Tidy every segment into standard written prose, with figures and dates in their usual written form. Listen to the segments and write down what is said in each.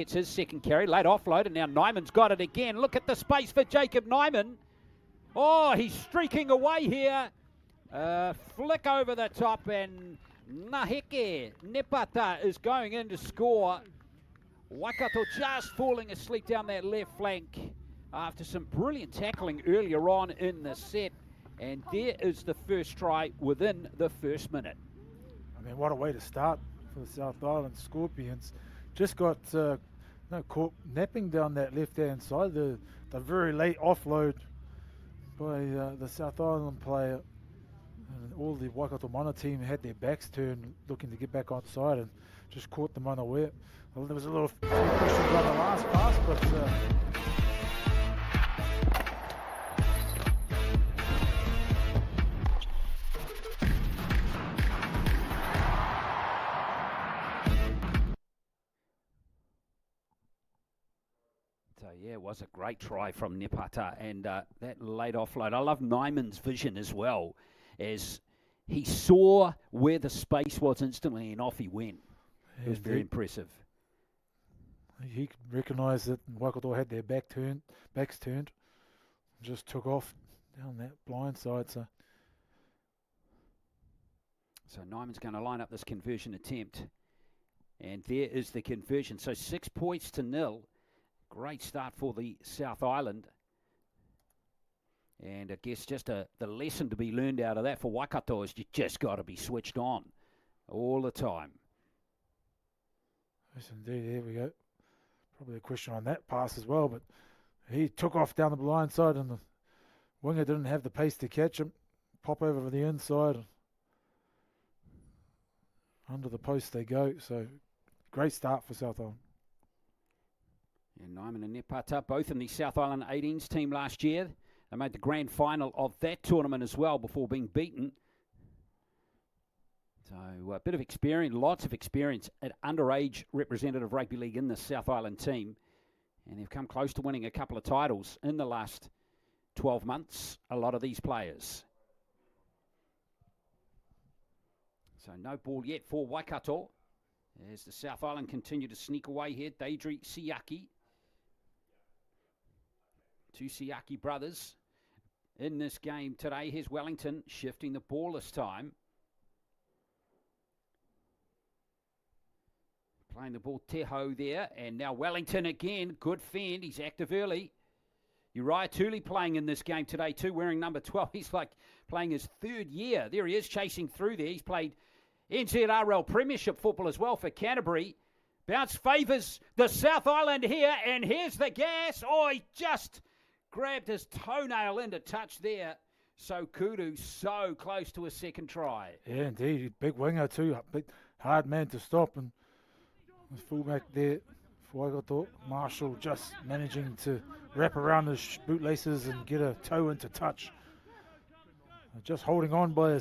It's his second carry, late offload, and now Nyman's got it again. Look at the space for Jacob Nyman. Oh, he's streaking away here. Flick over the top, and Naheke Nepata is going in to score. Waikato just falling asleep down that left flank after some brilliant tackling earlier on in the set. And there is the first try within the first minute. I mean, what a way to start for the South Island Scorpions. Just got caught napping down that left-hand side. The very late offload by the South Island player. And all the Waikato Mana team had their backs turned, looking to get back on side, and just caught them unaware. Well, there was a little few questions on the last pass, but So yeah, it was a great try from Nepata, and that late offload. I love Nyman's vision as well, as he saw where the space was instantly, and off he went. It was very impressive. He recognised that Waikato had their backs turned, just took off down that blind side. So Nyman's going to line up this conversion attempt, and there is the conversion. So 6 points to 0. Great start for the South Island. And I guess just the lesson to be learned out of that for Waikato is you just got to be switched on all the time. Yes, indeed. There we go. Probably a question on that pass as well, but he took off down the blind side, and the winger didn't have the pace to catch him. Pop over the inside. Under the post they go. So great start for South Island. And Nyman and Nepata, both in the South Island 18s team last year. They made the grand final of that tournament as well before being beaten. So a bit of experience, lots of experience at underage representative rugby league in the South Island team. And they've come close to winning a couple of titles in the last 12 months, a lot of these players. So no ball yet for Waikato. As the South Island continue to sneak away here, Deidre Siaki. Two Siaki brothers in this game today. Here's Wellington shifting the ball this time. Playing the ball Teho there, and now Wellington again. Good fend, he's active early. Uriah Tooley playing in this game today too, wearing number 12. He's like playing his third year. There he is chasing through there. He's played NZRL Premiership football as well for Canterbury. Bounce favours the South Island here, and here's the gas. Oh, he just grabbed his toenail into touch there. So Kudu so close to a second try. Yeah, indeed. Big winger too. Big, hard man to stop. And the fullback there for Waikato, Marshall, just managing to wrap around his bootlaces and get a toe into touch. Just holding on by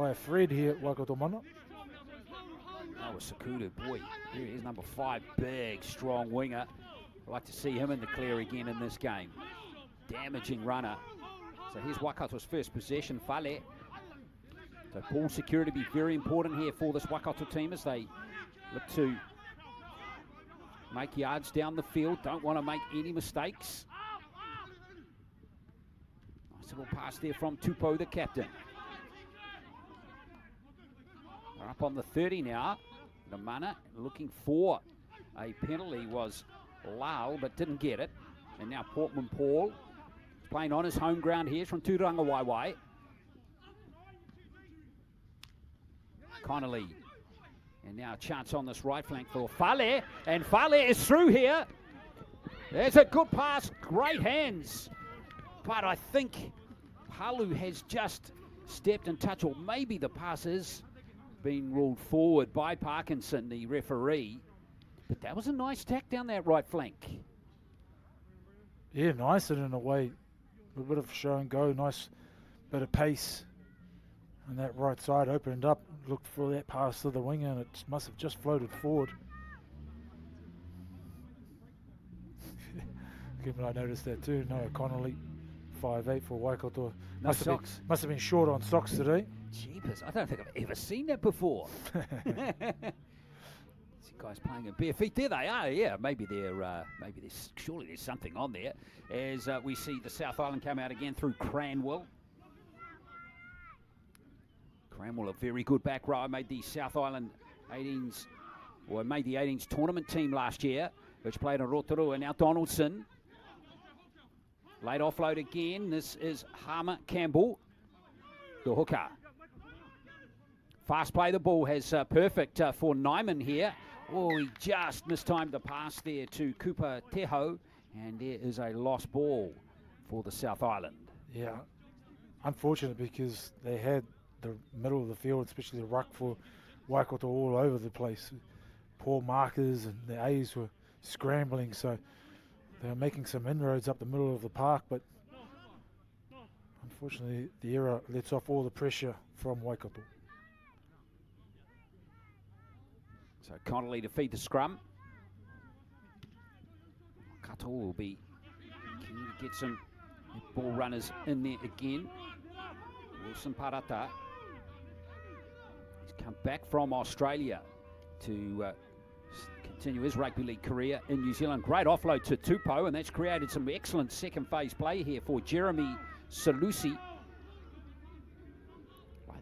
a thread here at Waikato Mana. Oh, Sakudu, boy, here he is, number 5, big, strong winger. I'd like to see him in the clear again in this game. Damaging runner. So here's Waikato's first possession, Fale. So ball security be very important here for this Waikato team as they look to make yards down the field. Don't want to make any mistakes. Nice little pass there from Tupou, the captain. They're up on the 30 now. The Mana looking for a penalty was Lau, but didn't get it. And now Portman Paul playing on his home ground here from Turangawaiwai. Connolly. And now a chance on this right flank for Fale. And Fale is through here. There's a good pass. Great hands. But I think Palu has just stepped in touch, or maybe the pass is being ruled forward by Parkinson, the referee. But that was a nice tack down that right flank. Yeah, nice, and in a way, a bit of show and go, nice bit of pace. And that right side opened up, looked for that pass to the winger, and it must have just floated forward. Given I noticed that too. Noah Connolly, 5'8" for Waikato. No socks. Must have been short on socks today. Jeepers, I don't think I've ever seen that before. Guys playing in bare feet. There they are. Yeah, maybe there's surely there's something on there. As we see the South Island come out again through Cranwell. Cranwell, a very good back row. Made the South Island 18s, or made the 18s tournament team last year, which played in Rotorua. Now Donaldson. Late offload again. This is Harmer Campbell, the hooker. Fast play, the ball has perfect for Nyman here. Oh, he just mistimed the pass there to Cooper Teho, and there is a lost ball for the South Island. Yeah, unfortunate because they had the middle of the field, especially the ruck for Waikato, all over the place. Poor markers, and the A's were scrambling, so they were making some inroads up the middle of the park, but unfortunately the error lets off all the pressure from Waikato. So Connolly to feed the scrum. Kato will be keen to get some ball runners in there again. Wilson Parata. He's come back from Australia to continue his rugby league career in New Zealand. Great offload to Tupou, and that's created some excellent second phase play here for Jeremy Salusi.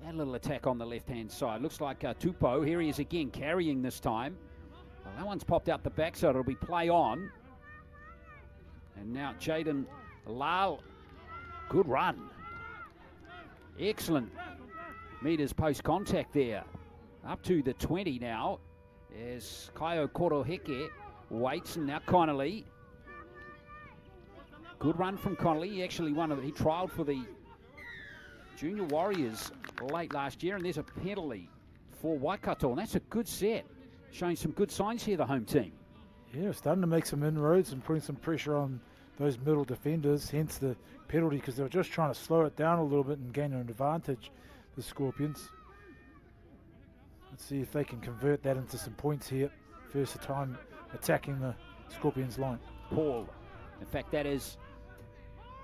That little attack on the left-hand side. Looks like Tupou. Here he is again, carrying this time. Well, that one's popped out the back, so it'll be play on. And now Jaden Lal. Good run. Excellent meters post-contact there. Up to the 20 now. There's Kaio Koroheke. Waits, and now Connolly. Good run from Connolly. He actually he trialled for the Junior Warriors late last year, and there's a penalty for Waikato, and that's a good set. Showing some good signs here, the home team. Yeah, starting to make some inroads and putting some pressure on those middle defenders, hence the penalty, because they were just trying to slow it down a little bit and gain an advantage, the Scorpions. Let's see if they can convert that into some points here. First time attacking the Scorpions line. Paul. In fact, that is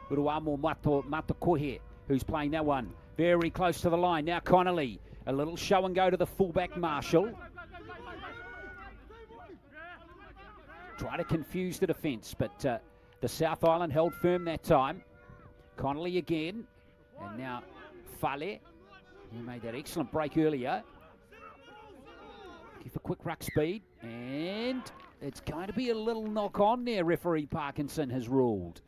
Uruamo Matakohe, who's playing that one very close to the line. Now Connolly, a little show and go to the fullback Marshall. Try to confuse the defence, but the South Island held firm that time. Connolly again, and now Fale, who made that excellent break earlier. Give a quick ruck speed, and it's going to be a little knock on there, referee Parkinson has ruled.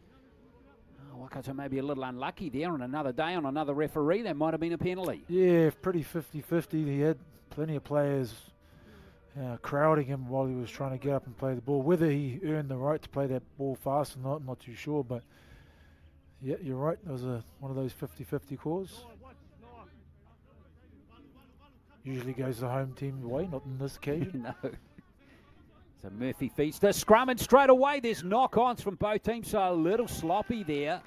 Waikato may be a little unlucky there on another day, on another referee. That might have been a penalty. Yeah, pretty 50-50. He had plenty of players crowding him while he was trying to get up and play the ball. Whether he earned the right to play that ball fast or not, I'm not too sure. But yeah, you're right. It was one of those 50-50 calls. Usually goes the home team's way, not in this occasion. No. So Murphy feeds the scrum, and straight away there's knock-ons from both teams, so a little sloppy there,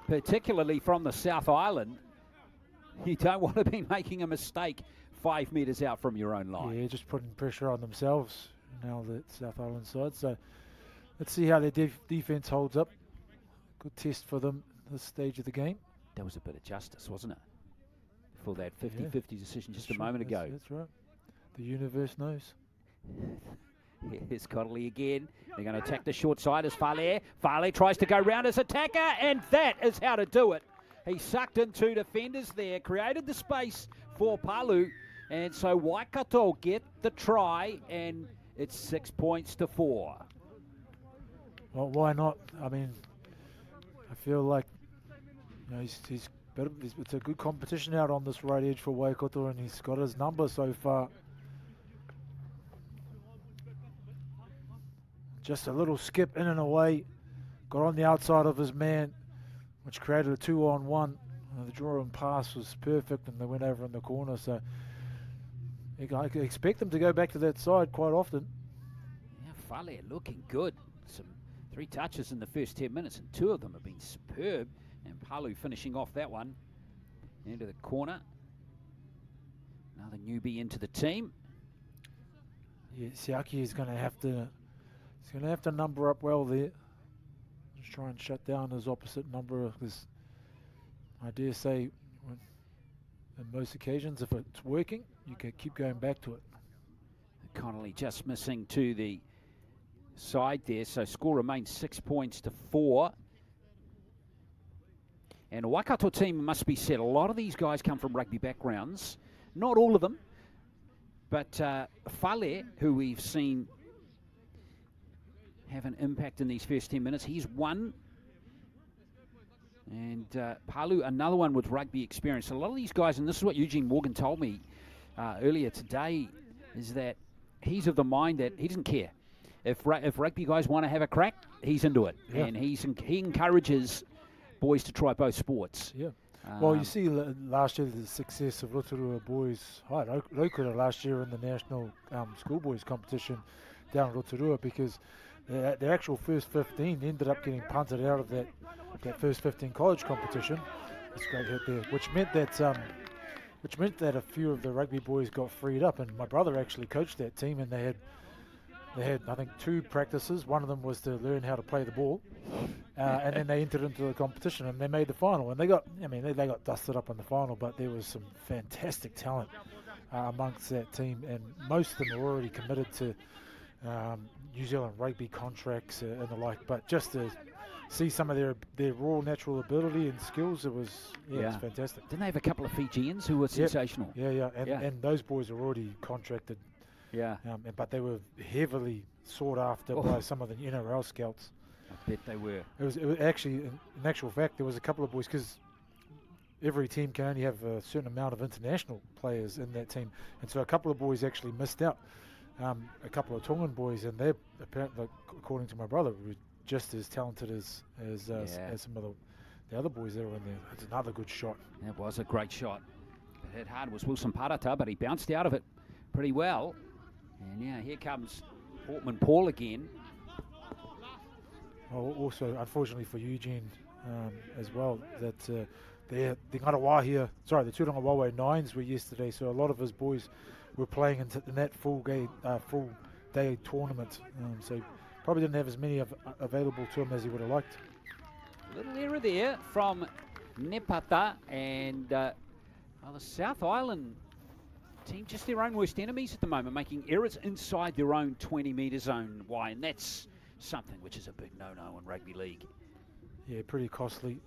particularly from the South Island. You don't want to be making a mistake 5 metres out from your own line. Yeah, just putting pressure on themselves now, the South Island side. So let's see how their defence holds up. Good test for them at this stage of the game. That was a bit of justice, wasn't it? For that 50-50 decision just a moment ago. That's right. The universe knows. Here's Connolly again. They're going to attack the short side as Fale. Fale tries to go round as attacker, and that is how to do it. He sucked in two defenders there, created the space for Palu, and so Waikato get the try, and it's 6 points to 4. Well, why not? I mean, I feel like he's better. It's a good competition out on this right edge for Waikato, and he's got his number so far. Just a little skip in and away, got on the outside of his man, which created a 2-on-1. The draw and pass was perfect, and they went over in the corner. So I could expect them to go back to that side quite often. Yeah, Fale looking good. Some 3 touches in the first 10 minutes, and 2 of them have been superb. And Palu finishing off that one into the corner. Another newbie into the team. Yeah, Siaki is going to have to. He's going to have to number up well there. Just try and shut down his opposite number, because I dare say, in most occasions, if it's working, you can keep going back to it. Connolly just missing to the side there, so score remains 6 points to 4. And a Waikato team must be said, a lot of these guys come from rugby backgrounds. Not all of them, but Fale, who we've seen have an impact in these first 10 minutes, he's one. And Palu, another one with rugby experience. A lot of these guys, and this is what Eugene Morgan told me earlier today, is that he's of the mind that he doesn't care. If rugby guys want to have a crack, he's into it. Yeah. And he encourages boys to try both sports. Yeah. Well, you see last year the success of Rotorua boys, Raukura last year in the national schoolboys competition down in Rotorua, because their actual first 15 ended up getting punted out of that first 15 college competition. That's a great hit there, which meant that a few of the rugby boys got freed up, and my brother actually coached that team, and they had I think 2 practices. One of them was to learn how to play the ball, and then they entered into the competition and they made the final. And they got dusted up in the final, but there was some fantastic talent amongst that team, and most of them are already committed to New Zealand rugby contracts and the like. But just to see some of their raw natural ability and skills, it was fantastic. Didn't they have a couple of Fijians who were sensational? Yeah. And those boys are already contracted. Yeah. But they were heavily sought after by some of the NRL scouts. I bet they were. It was actually, in actual fact, there was a couple of boys, because every team can only have a certain amount of international players in that team, and so a couple of boys actually missed out. A couple of Tongan boys, and they're apparently, according to my brother, were just as talented as some of the other boys that were in there. It's another good shot. That was a great shot. It hit hard was Wilson Parata, but he bounced out of it pretty well. And here comes Portman Paul again. Also, unfortunately for Eugene as well, that the Ngarawahia, the Turinga Wawe 9s were yesterday, so a lot of his boys were playing in that full day tournament. So probably didn't have as many available to him as he would have liked. A little error there from Nepata, and the South Island team, just their own worst enemies at the moment, making errors inside their own 20-metre zone. Why? And that's something which is a big no-no in rugby league. Yeah, pretty costly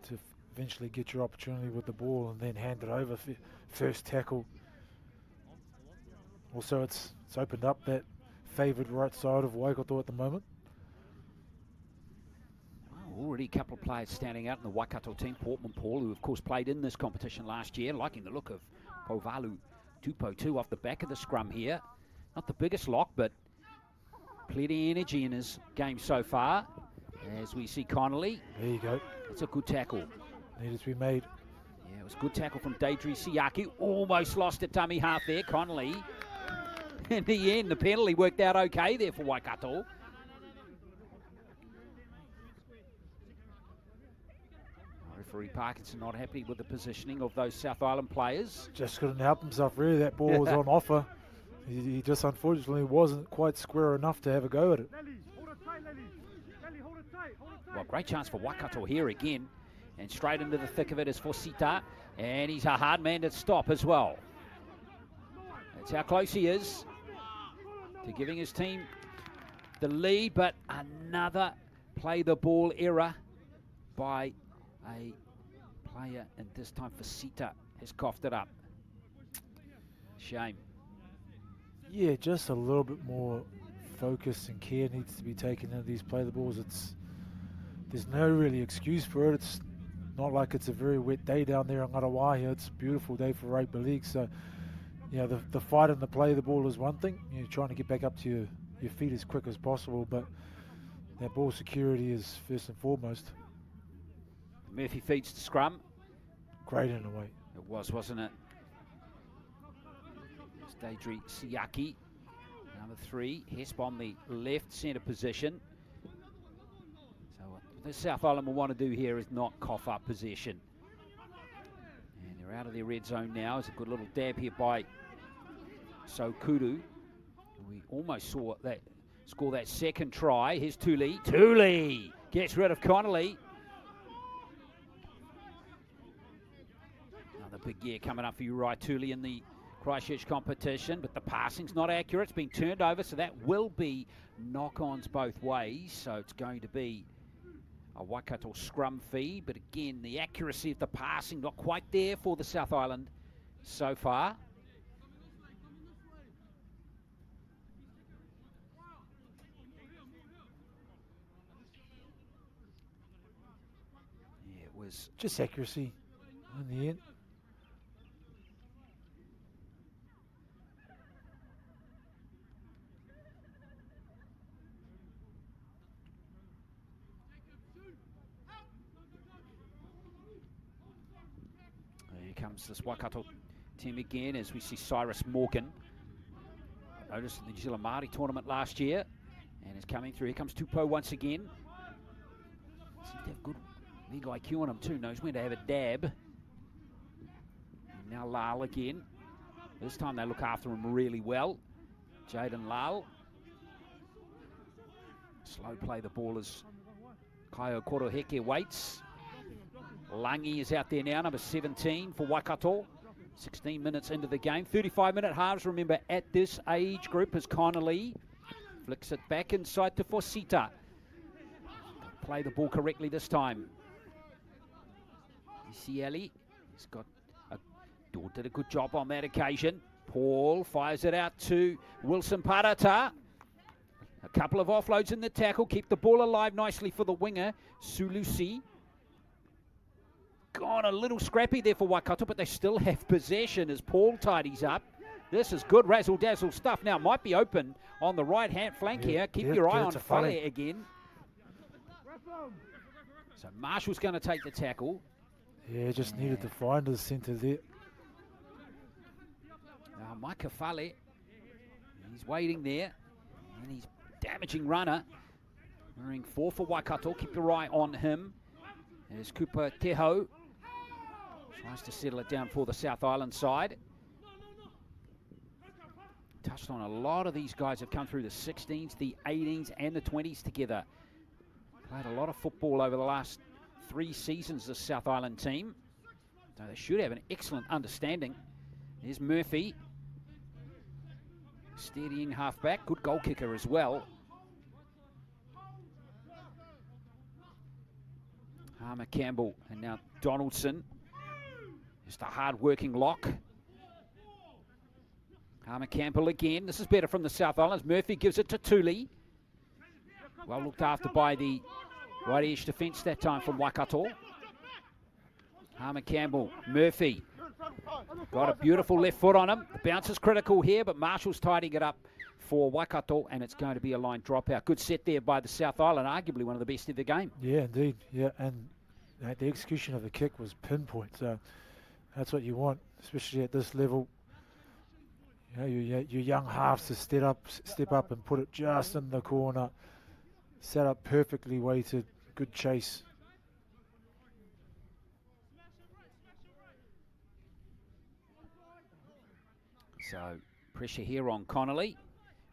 to eventually get your opportunity with the ball and then hand it over for first tackle. Also, it's opened up that favoured right side of Waikato at the moment. Already a couple of players standing out in the Waikato team. Portman Paul, who of course played in this competition last year, liking the look of Povalu Tupotu off the back of the scrum here. Not the biggest lock, but plenty of energy in his game so far. As we see Connolly. There you go. It's a good tackle. Needed to be made. Yeah, it was a good tackle from Deidre Siaki. Almost lost at dummy half there, Connolly. In the end, the penalty worked out okay there for Waikato. Referee Parkinson not happy with the positioning of those South Island players. Just couldn't help himself really. That ball was on offer. He just unfortunately wasn't quite square enough to have a go at it. Well, great chance for Waikato here again. And straight into the thick of it is Fosita. And he's a hard man to stop as well. That's how close he is to giving his team the lead. But another play the ball error by a player, and this time Fosita has coughed it up. Shame. Yeah, just a little bit more focus and care needs to be taken into these play the balls. There's no really excuse for it. It's not like it's a very wet day down there in Ngarawahia. It's a beautiful day for rugby league. So, the fight and the play the ball is one thing. You're trying to get back up to your feet as quick as possible, but that ball security is first and foremost. Murphy feeds to scrum. Great in a way. It was, wasn't it? It's Deidre Siaki, number 3. Hesp on the left centre position. So what the South Island will want to do here is not cough up possession. And they're out of their red zone now. It's a good little dab here by Sokudu. We almost saw that score that second try. Here's Tuli. Tuli gets rid of Connolly. Another big year coming up for you, right, Tuli, in the Christchurch competition, but the passing's not accurate. It's been turned over, so that will be knock-ons both ways. So it's going to be a Waikato scrum feed, but again, the accuracy of the passing not quite there for the South Island so far. Yeah, it was just accuracy in the end. Here comes this Waikato team again as we see Cyrus Morgan. I noticed in the New Zealand Māori tournament last year and is coming through. Here comes Tupou once again. Seems to have good big IQ on him too. Knows when to have a dab. And now Lal again. This time they look after him really well. Jaden Lal. Slow play the ball as Kaio Koroheke waits. Langi is out there now, number 17 for Waikato. 16 minutes into the game. 35-minute halves, remember, at this age group as Connolly flicks it back inside to Fosita. Play the ball correctly this time. Isieli, he's got did a good job on that occasion. Paul fires it out to Wilson Parata. A couple of offloads in the tackle, keep the ball alive nicely for the winger, Sulusi. Gone a little scrappy there for Waikato, but they still have possession as Paul tidies up. This is good razzle-dazzle stuff. Now, might be open on the right-hand flank here. Keep your eye on Fale again. So Marshall's going to take the tackle. Yeah, just needed to find the centre there. Now, Micah Fale, he's waiting there. And he's damaging runner. Wearing 4 for Waikato. Keep your eye on him. There's Cooper Teho. Tries to settle it down for the South Island side. Touched on a lot of these guys have come through the 16s, the 18s, and the 20s together. Played a lot of football over the last 3 seasons, this South Island team. So they should have an excellent understanding. There's Murphy. Steadying halfback. Good goal kicker as well. Harmer Campbell and now Donaldson. Just a hard-working lock. Harmer Campbell again. This is better from the South Islands. Murphy gives it to Tuli. Well looked after by the right edge defence that time from Waikato. Harmer Campbell, Murphy. Got a beautiful left foot on him. The bounce is critical here, but Marshall's tidying it up for Waikato, and it's going to be a line dropout. Good set there by the South Island, arguably one of the best of the game. Yeah, indeed. Yeah, and the execution of the kick was pinpoint. So that's what you want, especially at this level. You know, your young halves to step up and put it just in the corner. Set up perfectly weighted. Good chase. So pressure here on Connolly.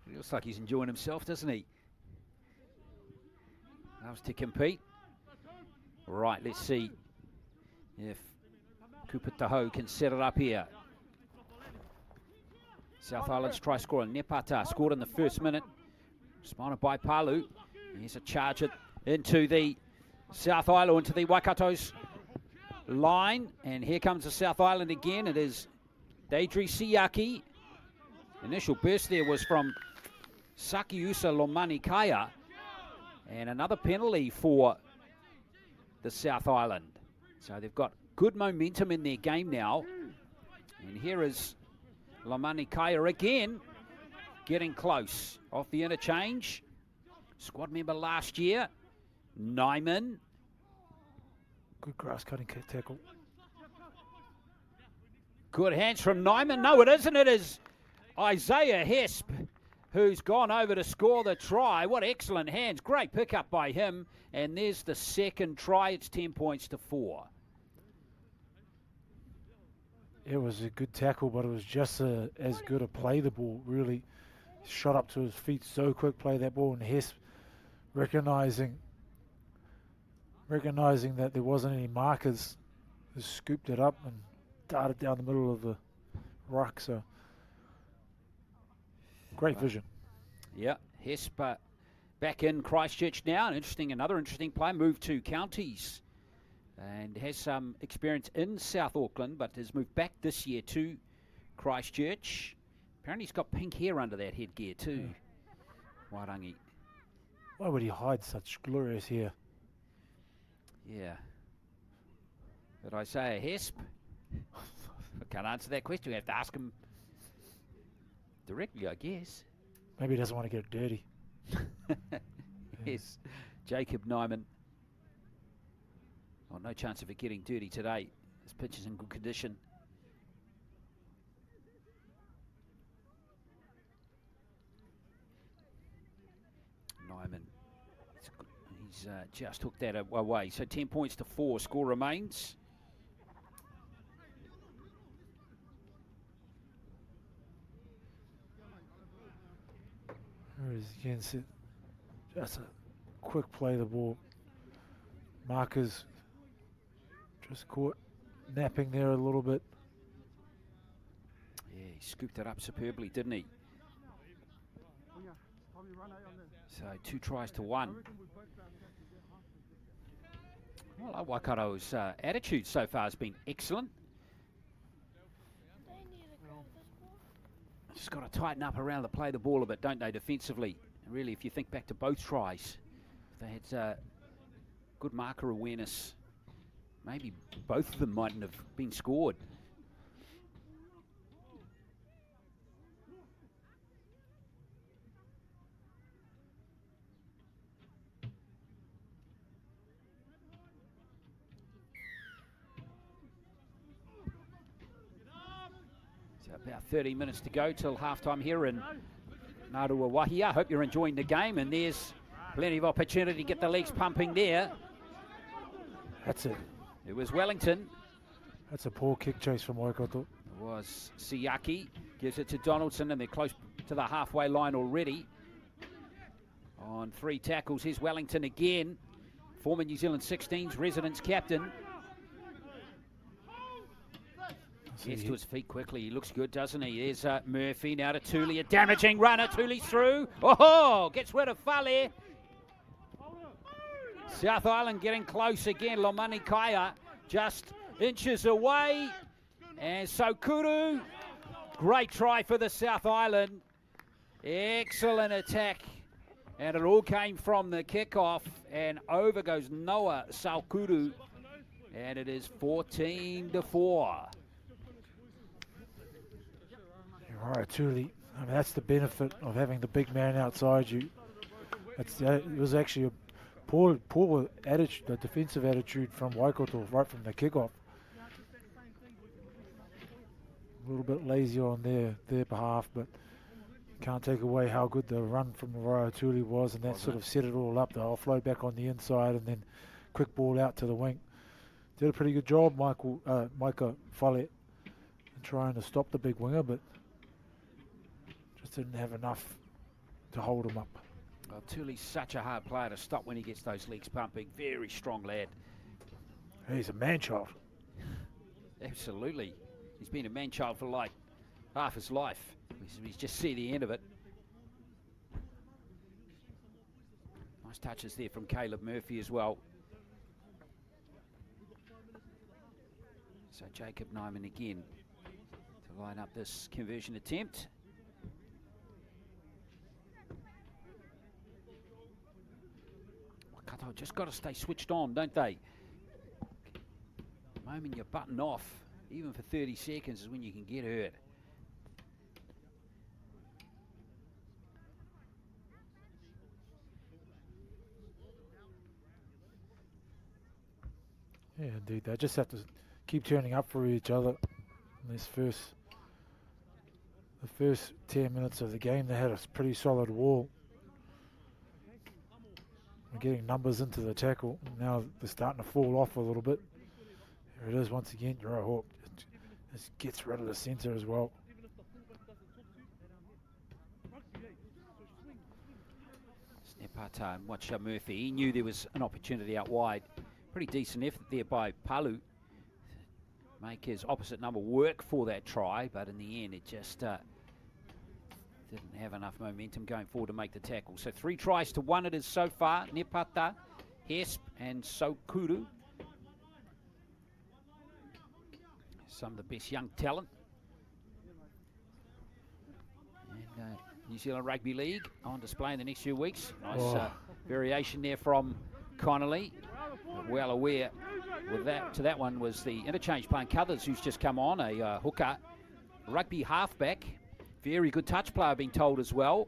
He looks like he's enjoying himself, doesn't he? Loves to compete. Right, let's see if Cooper Tahoe can set it up here. South Island's try scorer Nepata scored in the first minute. Spotted by Palu. Here's a charge it into the South Island, into the Waikato's line. And here comes the South Island again. It is Deidre Siaki. Initial burst there was from Sakiusa Lomanikaya. And another penalty for the South Island. So they've got good momentum in their game now. And here is Lomanikaya again, getting close. Off the interchange. Squad member last year, Nyman. Good grass cutting tackle. Good hands from Nyman. No, it isn't. It is Isaiah Hesp who's gone over to score the try. What excellent hands. Great pickup by him. And there's the second try. It's 10 points to 4. It was a good tackle, but it was just as good a play the ball, really. Shot up to his feet so quick, play that ball, and Hesp recognizing that there wasn't any markers, just scooped it up and darted down the middle of the ruck. So Great vision. Yeah, Hesper back in Christchurch now. Another interesting player. Moved to Counties and has some experience in South Auckland, but has moved back this year to Christchurch. Apparently he's got pink hair under that headgear too. Wairangi. Why would he hide such glorious hair? Yeah. But Isaiah Hesp, I can't answer that question. We have to ask him directly, I guess. Maybe he doesn't want to get it dirty. Yes. Jacob Nyman. Oh, no chance of it getting dirty today. This pitch is in good condition. Nyman. He's just hooked that away. So 10 points to 4. Score remains. Against it. Just a quick play of the ball. Markers just caught napping there a little bit. Yeah, he scooped it up superbly, didn't he? So 2 tries to 1. Well, Waikato's attitude so far has been excellent. Just got to tighten up around the play the ball a bit, don't they, defensively? Really, if you think back to both tries, they had good marker awareness. Maybe both of them mightn't have been scored. About 30 minutes to go till halftime here in Narua Wahia. I hope you're enjoying the game, and there's plenty of opportunity to get the legs pumping there. That's it. It was Wellington. That's a poor kick chase from Waikato. It was Siaki. Gives it to Donaldson, and they're close to the halfway line already. On 3 tackles, here's Wellington again. Former New Zealand 16s, residence captain. Gets to his feet quickly. He looks good, doesn't he? There's Murphy now to Thule. A damaging runner. Thule's through. Oh, gets rid of Fale. South Island getting close again. Lomani Kaya just inches away. And Sokuru. Great try for the South Island. Excellent attack. And it all came from the kickoff. And over goes Noah Sokuru. And it is 14-4. All right, Thule. I mean, that's the benefit of having the big man outside you. It was actually a poor attitude, the defensive attitude from Waikato right from the kickoff. A little bit lazy on their behalf, but can't take away how good the run from Mariah Thule was, and that sort of set it all up. The offload back on the inside, and then quick ball out to the wing. Did a pretty good job, Micah Follett, in trying to stop the big winger, but just didn't have enough to hold him up. Well, Thule's such a hard player to stop when he gets those legs pumping. Very strong lad. He's a man-child. Absolutely. He's been a man-child for like half his life. He's just see the end of it. Nice touches there from Caleb Murphy as well. So Jacob Nyman again to line up this conversion attempt. Waikato just got to stay switched on, don't they? The moment you button off, even for 30 seconds, is when you can get hurt. Yeah, indeed. They just have to keep turning up for each other. In the first 10 minutes of the game, they had a pretty solid wall. We're getting numbers into the tackle. Now they're starting to fall off a little bit. Here it is once again. Uriah Hawk just gets rid of the centre as well. Snepata and Watcha Murphy. He knew there was an opportunity out wide. Pretty decent effort there by Palu. Make his opposite number work for that try, but in the end it just Didn't have enough momentum going forward to make the tackle. So 3 tries to 1 it is so far. Nepata, Hesp and Sokuru. Some of the best young talent. And New Zealand Rugby League on display in the next few weeks. Nice variation there from Connolly. Well aware with that one was the interchange playing Cuthers, who's just come on, a hooker. Rugby halfback. Very good touch player being told as well.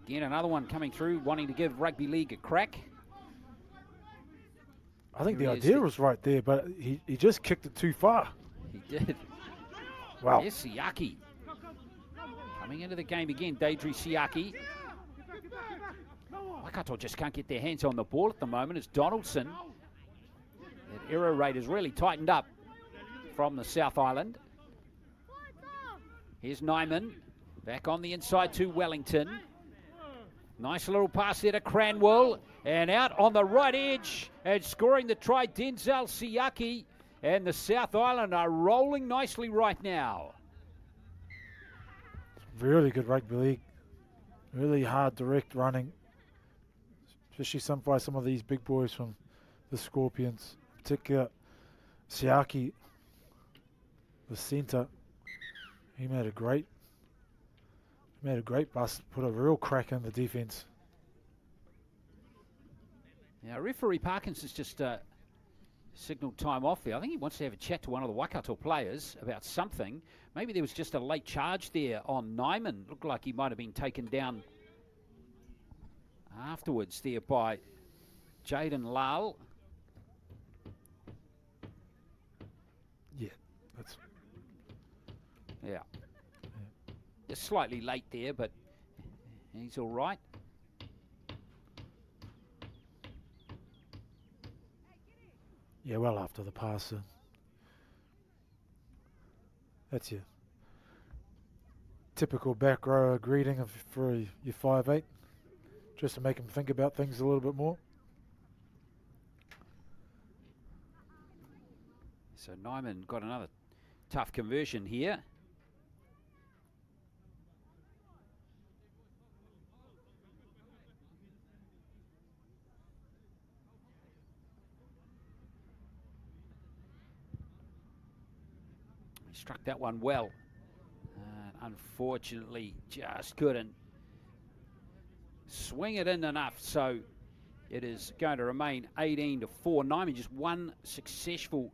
Again, another one coming through, wanting to give Rugby League a crack. I think the idea was right there, but he just kicked it too far. He did. Wow. Yes, Siaki. Coming into the game again, Deidre Siaki. Waikato just can't get their hands on the ball at the moment. It's Donaldson. That error rate has really tightened up from the South Island. Here's Nyman. Back on the inside to Wellington. Nice little pass there to Cranwell. And out on the right edge and scoring the try, Denzel Siaki. And the South Island are rolling nicely right now. Really good rugby league. Really hard direct running. Especially by some of these big boys from the Scorpions. In particular, Siaki, the centre. He made a great bust, put a real crack in the defence. Now, referee Parkinson's just signalled time off there. I think he wants to have a chat to one of the Waikato players about something. Maybe there was just a late charge there on Nyman. Looked like he might have been taken down afterwards there by Jaden Lal. Yeah, that's... Yeah. Just slightly late there, but he's all right. Yeah, well after the pass. That's your typical back row greeting for your 5'8", just to make them think about things a little bit more. So Nyman got another tough conversion here. Struck that one well. Unfortunately, just couldn't swing it in enough. So it is going to remain 18-4. Nyman just one successful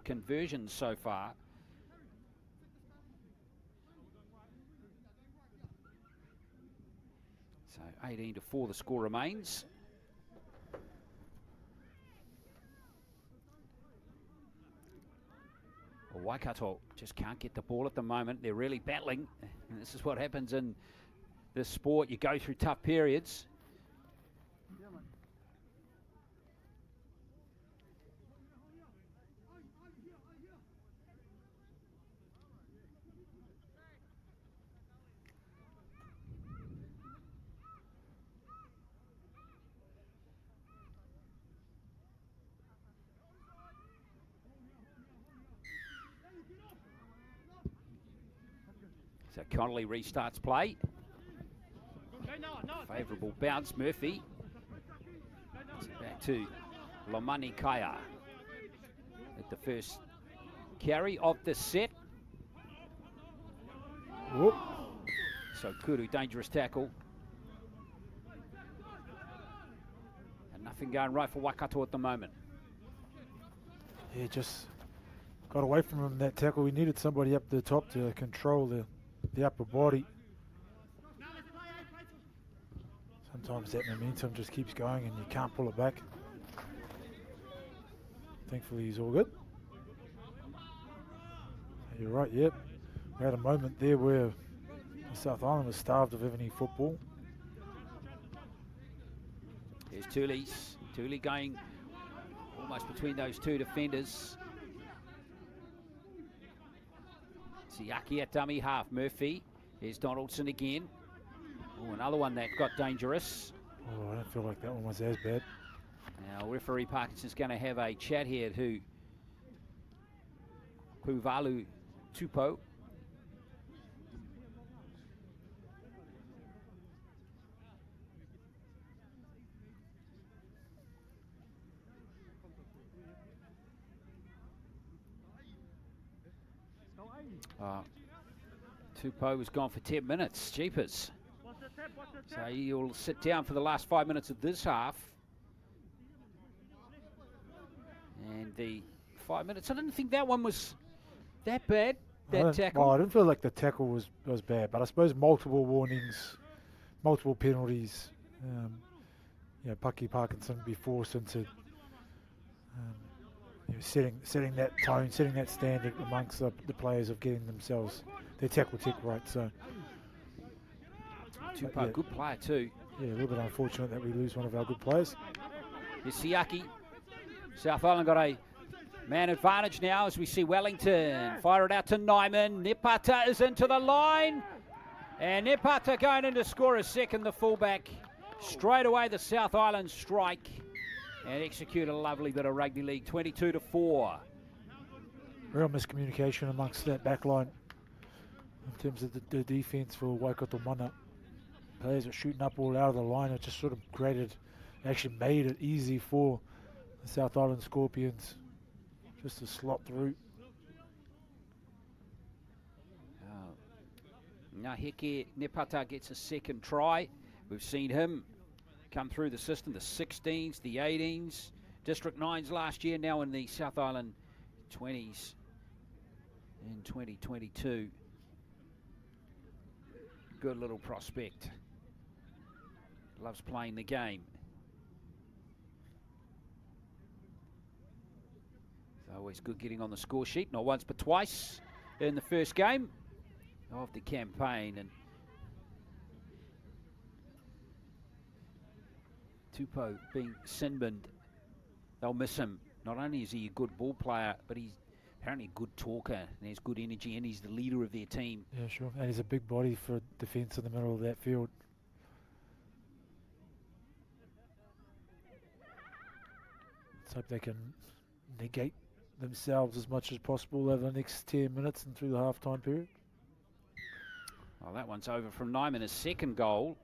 conversion so far. So 18-4 the score remains. Waikato just can't get the ball at the moment. They're really battling. And this is what happens in this sport. You go through tough periods. So Connolly restarts play. Favourable bounce, Murphy. Back to Lomani Kaya at the first carry of the set. Whoop. So Kuru, dangerous tackle. And nothing going right for Waikato at the moment. Yeah, just got away from him in that tackle. We needed somebody up the top to control the upper body. Sometimes that momentum just keeps going and you can't pull it back. Thankfully he's all good. You're right, yep. We had a moment there where the South Island was starved of any football. There's Tulis. Tuli going almost between those two defenders. Siaki at dummy half. Murphy. Here's Donaldson again. Oh, another one that got dangerous. Oh, I don't feel like that one was as bad. Now, referee Parkinson's going to have a chat here to Puvalu Tupo. Tupou was gone for 10 minutes. Jeepers. So he'll sit down for the last 5 minutes of this half. And the 5 minutes, I didn't think that one was that bad, that tackle. Well, I didn't feel like the tackle was bad, but I suppose multiple warnings, multiple penalties. Paki Parkinson be forced into setting that tone, setting that standard amongst the players of getting themselves their tackle tech right. So, Tupou, good player too. Yeah, a little bit unfortunate that we lose one of our good players. Here's Siaki. South Island got a man advantage now as we see Wellington fire it out to Nyman. Nepata is into the line. And Nepata going in to score a second, the fullback. Straight away the South Island strike and execute a lovely bit of rugby league, 22-4. Real miscommunication amongst that back line in terms of the defence for Waikato Mana. Players are shooting up all out of the line. It just sort of actually made it easy for the South Island Scorpions just to slot through. Heke Nepata gets a second try. We've seen him come through the system, the 16s, the 18s, District 9s last year, now in the South Island 20s in 2022. Good little prospect. Loves playing the game. It's always good getting on the score sheet, not once but twice in the first game of the campaign. And Tupou being Sinbind, they'll miss him. Not only is he a good ball player, but he's apparently a good talker and has good energy, and he's the leader of their team. Yeah, sure. And he's a big body for defence in the middle of that field. Let's hope they can negate themselves as much as possible over the next 10 minutes and through the half-time period. Well, that one's over from Nyman, his second goal.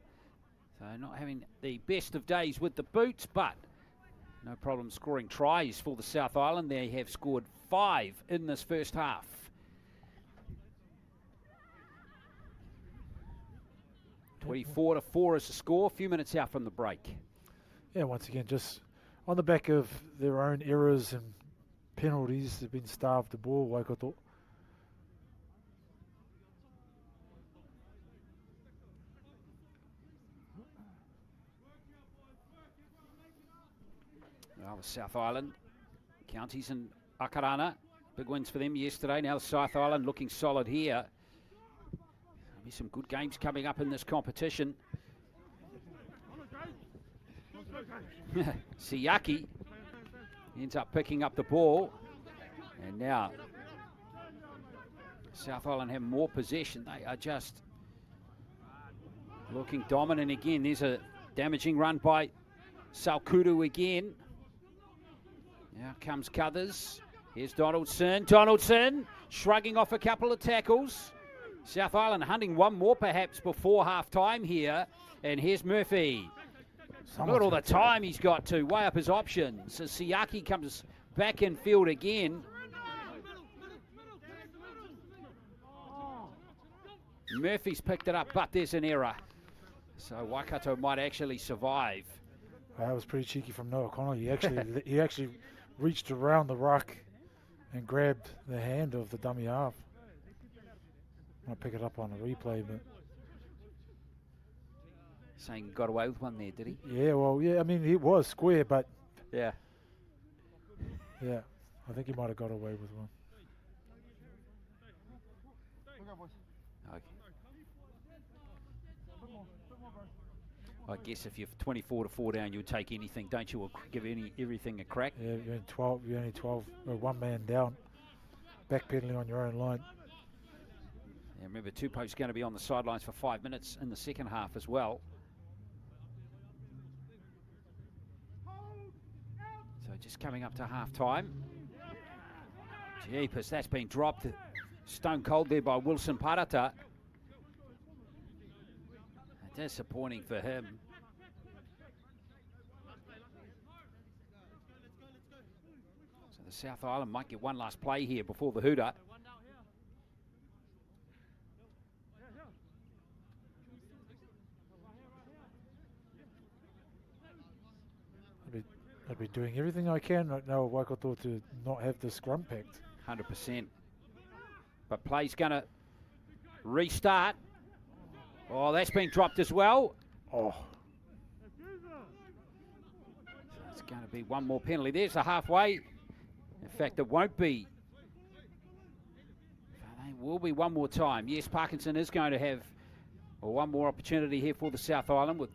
So not having the best of days with the boots, but no problem scoring tries for the South Island. They have scored 5 in this first half. Yeah. 24-4 is the score, a few minutes out from the break. Yeah, once again, just on the back of their own errors and penalties, they've been starved the ball, Waikato. Well, the South Island counties and Akarana, big wins for them yesterday. Now the South Island looking solid here. There'll be some good games coming up in this competition. Siaki ends up picking up the ball, and now South Island have more possession. They are just looking dominant again. There's a damaging run by Salkudu again. Now comes Cuthers. Here's Donaldson. Donaldson shrugging off a couple of tackles. South Island hunting one more perhaps before half-time here. And here's Murphy. Look at all the time he's got to weigh up his options. As Siaki comes back in field again. Murphy's picked it up, but there's an error. So Waikato might actually survive. That was pretty cheeky from Noah Connell. He actually reached around the ruck and grabbed the hand of the dummy half. Might pick it up on a replay, but saying he got away with one there, did he? Yeah, well, yeah. I mean, it was square, but yeah, I think he might have got away with one. Okay. I guess if you're 24-4 down, you'll take anything, don't you? Or give everything a crack. Yeah, you're only 12, one man down, backpedaling on your own line. Yeah, remember, Tupou's going to be on the sidelines for 5 minutes in the second half as well. So just coming up to half-time. Jeepers, that's been dropped stone cold there by Wilson Parata. Disappointing for him. So the South Island might get one last play here before the hooter. I'd be doing everything I can right now, Waikato, to not have the scrum packed. 100%. But play's going to restart. Oh, that's been dropped as well. Oh. It's going to be one more penalty. There's the halfway. In fact, it won't be. There will be one more time. Yes, Parkinson is going to have one more opportunity here for the South Island with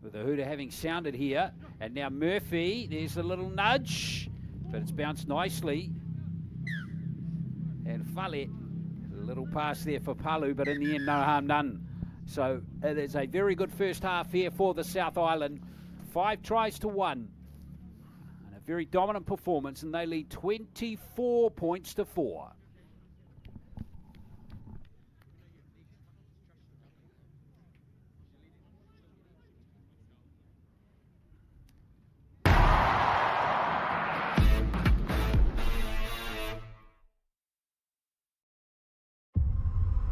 the hooter having sounded here. And now Murphy, there's a little nudge, but it's bounced nicely. And Fale, a little pass there for Palu, but in the end, no harm done. So it is a very good first half here for the South Island. 5 tries to 1. And a very dominant performance, and they lead 24 points to 4.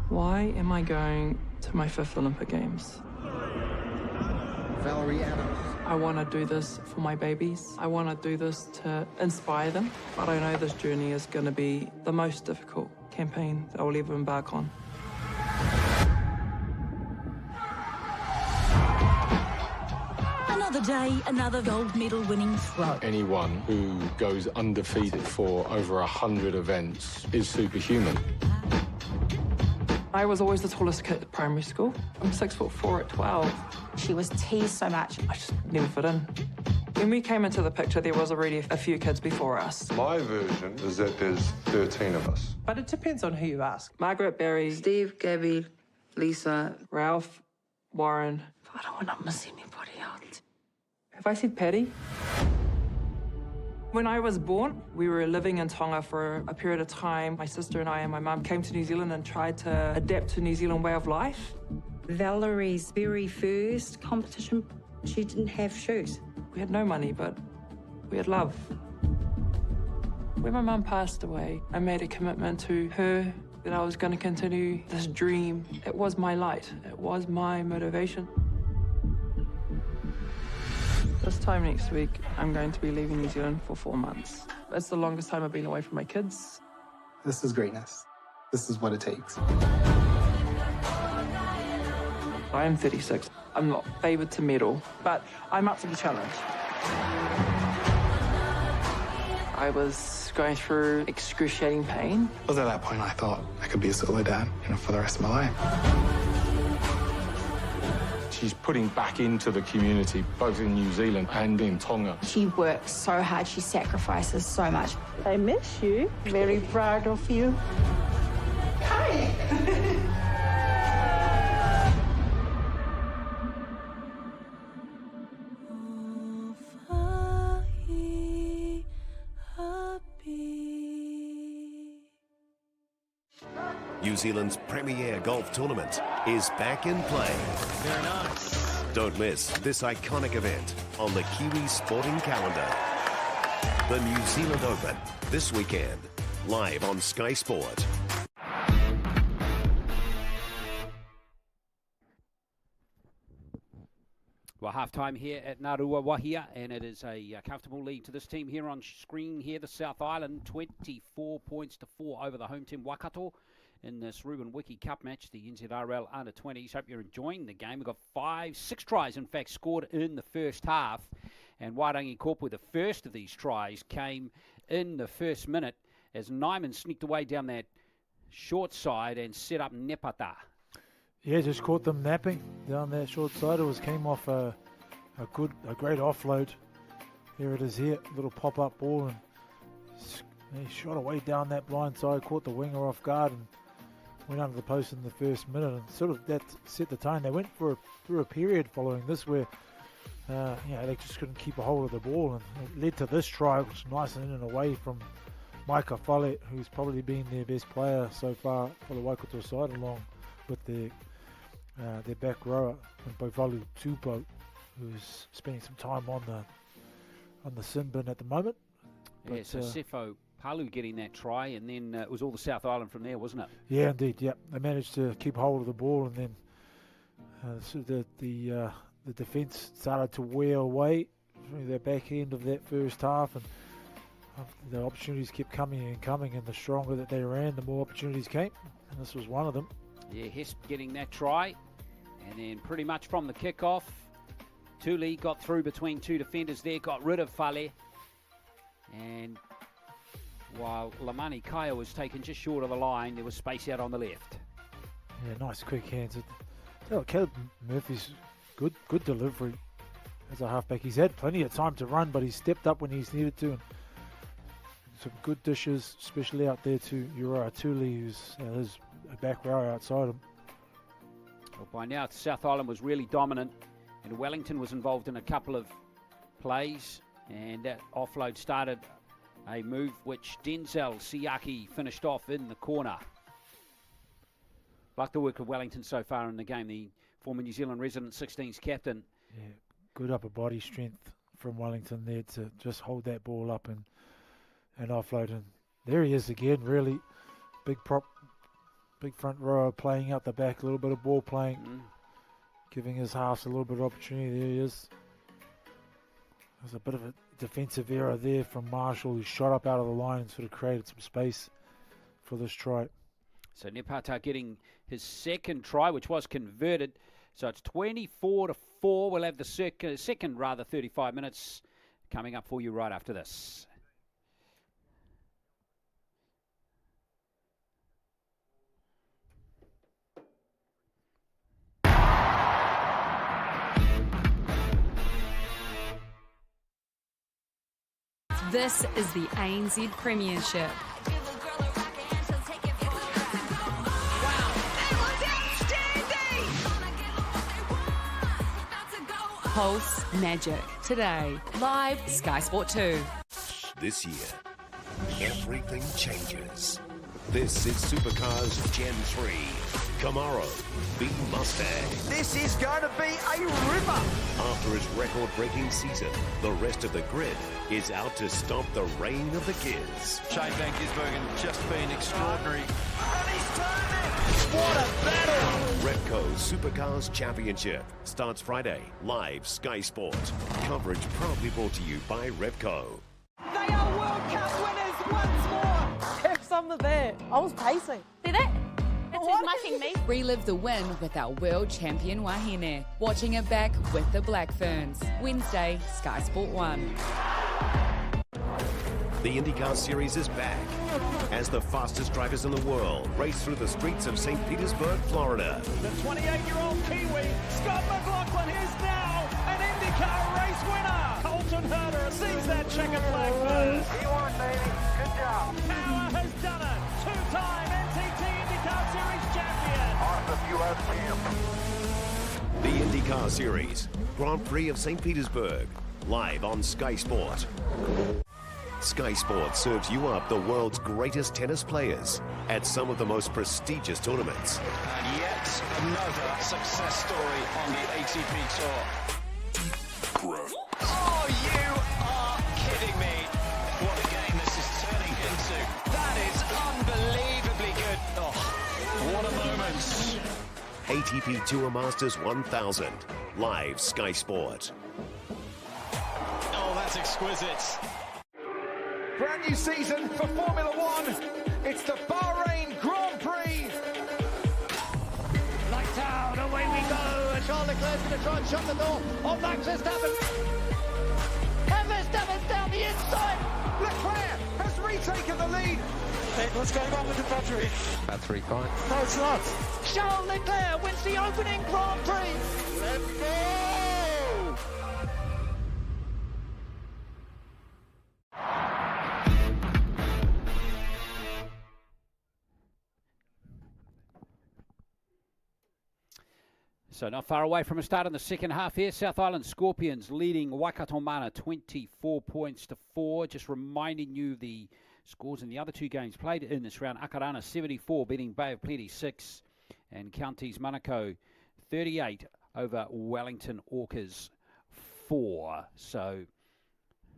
Why am I going to my 5th Olympic Games? Valerie Adams. I want to do this for my babies. I want to do this to inspire them. But I know this journey is going to be the most difficult campaign that I will ever embark on. Another day, another gold medal winning throw. Anyone who goes undefeated for over 100 events is superhuman. I was always the tallest kid at primary school. I'm 6'4" at 12. She was teased so much. I just never fit in. When we came into the picture, there was already a few kids before us. My version is that there's 13 of us. But it depends on who you ask. Margaret, Barry, Steve, Gabby, Lisa, Ralph, Warren. I don't want to miss anybody out. Have I said Patty? When I was born, we were living in Tonga for a period of time. My sister and I and my mum came to New Zealand and tried to adapt to New Zealand way of life. Valerie's very first competition, she didn't have shoes. We had no money, but we had love. When my mum passed away, I made a commitment to her that I was going to continue this dream. It was my light. It was my motivation. This time next week, I'm going to be leaving New Zealand for 4 months. It's the longest time I've been away from my kids. This is greatness. This is what it takes. I am 36. I'm not favoured to medal, but I'm up to the challenge. I was going through excruciating pain. It was at that point I thought I could be a solo dad, for the rest of my life. She's putting back into the community, both in New Zealand and in Tonga. She works so hard. She sacrifices so much. I miss you. Very proud of you. Hi. New Zealand's premier golf tournament is back in play. Very nice. Don't miss this iconic event on the Kiwi sporting calendar. The New Zealand Open, this weekend, live on Sky Sport. Well, half-time here at Narua Wahia, and it is a comfortable lead to this team here on screen here, the South Island, 24 points to 4 over the home team Waikato in this Ruben Wiki Cup match, the NZRL Under-20s. Hope you're enjoying the game. We've got 6 tries, in fact, scored in the first half, and Wairangi Corp with the first of these tries came in the first minute as Nyman sneaked away down that short side and set up Nepata. Yeah, just caught them napping down that short side. Came off a great offload. Here it is here, little pop-up ball, and he shot away down that blind side, caught the winger off guard and went under the post in the first minute, and sort of that set the tone. They went through a period following this where they just couldn't keep a hold of the ball, and it led to this try, which was nice and in and away from Maika Fale, who's probably been their best player so far for the Waikato side, along with their back rower, Bovalu Tupo, who's spending some time on the sin bin at the moment. But, yeah, so Sefo Palu getting that try, and then it was all the South Island from there, wasn't it? Yeah, indeed. Yeah, they managed to keep hold of the ball, and then the defence started to wear away the back end of that first half, and the opportunities kept coming and coming, and the stronger that they ran, the more opportunities came, and this was one of them. Yeah, Hesp getting that try, and then pretty much from the kickoff, Tuli got through between two defenders there, got rid of Fale, and while Lamani Kaya was taken just short of the line, there was space out on the left. Yeah, nice quick hands. Caleb Murphy's good delivery as a halfback. He's had plenty of time to run, but he's stepped up when he's needed to. And some good dishes, especially out there to Uriah Tuli, who's his back row outside him. Well, by now, South Island was really dominant, and Wellington was involved in a couple of plays, and that offload started a move which Denzel Siaki finished off in the corner. Like the work of Wellington so far in the game, the former New Zealand resident 16s captain. Yeah, good upper body strength from Wellington there to just hold that ball up and offload. And there he is again, really big prop, big front row playing out the back, a little bit of ball playing, giving his halves a little bit of opportunity. There he is. There's a bit of a defensive error there from Marshall, who shot up out of the line and sort of created some space for this try. So Nepata getting his second try, which was converted. So it's 24-4. We'll have the second 35 minutes coming up for you right after this. This is the ANZ Premiership. Pulse Magic today, live Sky Sport 2. This year, everything changes. This is Supercars Gen 3. Camaro v Mustang. This is going to be a ripper. After his record-breaking season, the rest of the grid is out to stop the reign of the kids. Shane Van Gisbergen just been extraordinary. And he's turning. What a battle! Repco Supercars Championship starts Friday, live Sky Sport. Coverage proudly brought to you by Repco. They are World Cup winners once more. Have some of that. I was pacing. See that? That's who's mucking me. Relive the win with our world champion Wahine. Watching it back with the Black Ferns. Wednesday, Sky Sport 1. The IndyCar Series is back as the fastest drivers in the world race through the streets of St. Petersburg, Florida. The 28-year-old Kiwi, Scott McLaughlin, is now an IndyCar race winner. Colton Herter sees that checkered flag first. He won, baby. Good job. Power has done it. Two-time NTT IndyCar Series champion. Awesome, U.S. champ. The IndyCar Series, Grand Prix of St. Petersburg, live on Sky Sport. Sky Sport serves you up the world's greatest tennis players at some of the most prestigious tournaments. And yet another success story on the ATP Tour. Oh, you are kidding me. What a game this is turning into. That is unbelievably good. Oh, what a moment. ATP Tour Masters 1000, live Sky Sport. Oh, that's exquisite. Brand new season for Formula One. It's the Bahrain Grand Prix. Lights out, away we go. And Charles Leclerc's going to try and shut the door on Max Verstappen. And Verstappen's down the inside. Leclerc has retaken the lead. Hey, what's going on with the battery? Battery fine. No, it's not. Charles Leclerc wins the opening Grand Prix. Let's go. So not far away from a start in the second half here. South Island Scorpions leading Waikato Mana 24 points to 4. Just reminding you the scores in the other two games played in this round. Akarana 74 beating Bay of Plenty 6. And Counties Manukau 38 over Wellington Orcas 4. So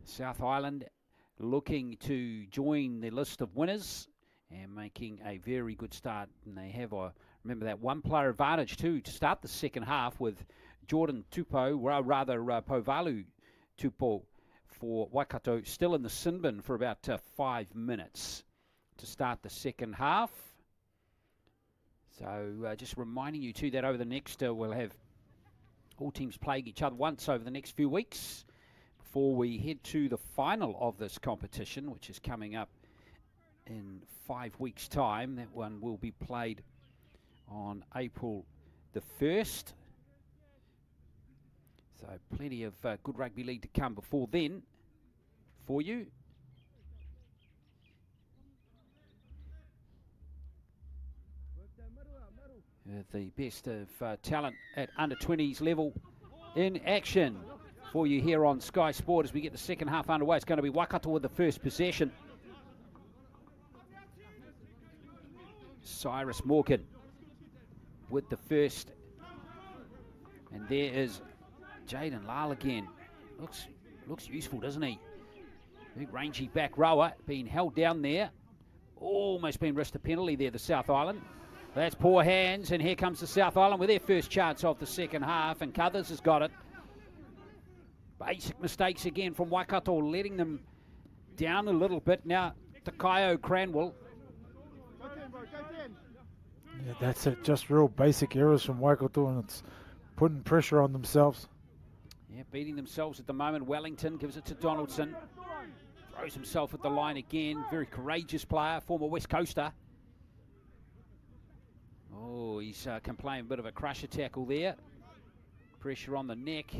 South Island looking to join the list of winners and making a very good start. And they have remember that one-player advantage, too, to start the second half with Jordan Tupou, Povalu Tupo for Waikato, still in the sin bin for about 5 minutes to start the second half. So just reminding you too that over the next, we'll have all teams playing each other once over the next few weeks before we head to the final of this competition, which is coming up in 5 weeks' time. That one will be played on April the 1st. So plenty of good rugby league to come before then for you. The best of talent at under 20s level in action for you here on Sky Sport as we get the second half underway. It's going to be Waikato with the first possession. Cyrus Morgan with the first. And there is Jaden Lyle again. Looks useful, doesn't he? Big rangy back rower being held down there. Almost been risked a penalty there, the South Island. That's poor hands, and here comes the South Island with their first chance of the second half, and Cuthers has got it. Basic mistakes again from Waikato, letting them down a little bit. Now, Takayo Cranwell. Yeah, that's it. Just real basic errors from Waikato, and it's putting pressure on themselves. Yeah, beating themselves at the moment. Wellington gives it to Donaldson. Throws himself at the line again. Very courageous player, former West Coaster. Oh, he's complaining a bit of a crusher tackle there. Pressure on the neck.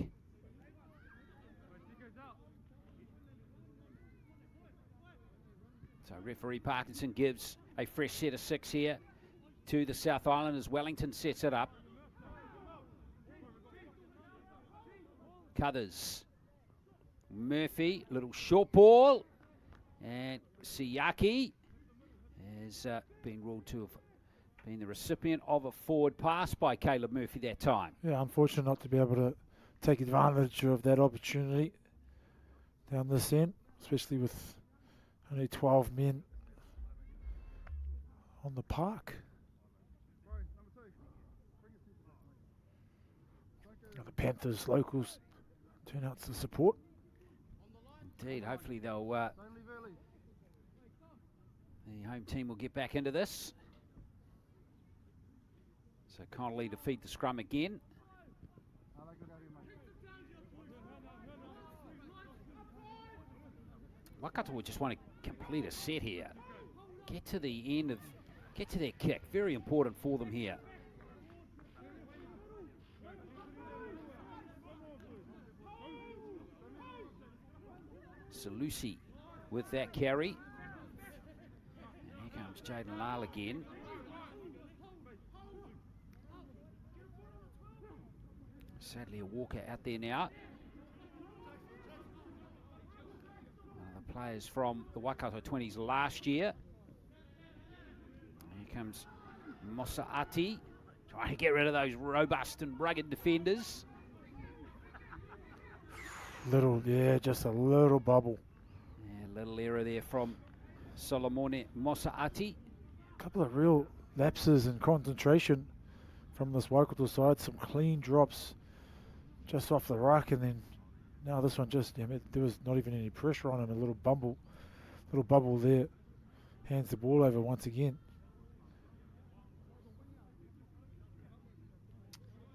So referee Parkinson gives a fresh set of 6 here to the South Island as Wellington sets it up. Cuthers. Murphy, little short ball. And Siyaki has been ruled to have been the recipient of a forward pass by Caleb Murphy that time. Yeah, unfortunate not to be able to take advantage of that opportunity down this end, especially with only 12 men on the park. The Panthers locals turn out to support. Indeed, hopefully they'll the home team will get back into this. So Connolly to feed the scrum again. Waikato would just want to complete a set here. Get to the end of, get to their kick. Very important for them here. Salusi with that carry. And here comes Jaden Lyle again. Sadly, a Walker out there now. One of the players from the Waikato 20s last year. Here comes Mosaati, trying to get rid of those robust and rugged defenders. Just a little bubble. Yeah, little error there from Solomone Mosaati. A couple of real lapses in concentration from this Waikato side. Some clean drops just off the ruck, and then now this one just, there was not even any pressure on him. A little bubble there. Hands the ball over once again.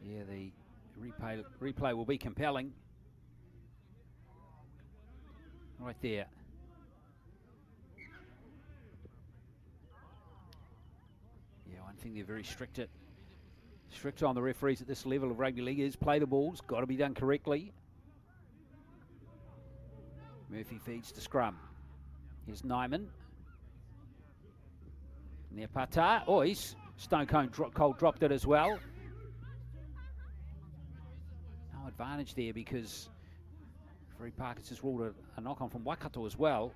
Yeah, the replay will be compelling. Right there. Yeah, one thing they're very strict on the referees at this level of rugby league is play the balls, got to be done correctly. Murphy feeds to scrum. Here's Nyman. Near Pata. Oh, he's stone cold dropped it as well. No advantage there because Free Parkins has ruled a knock-on from Waikato as well.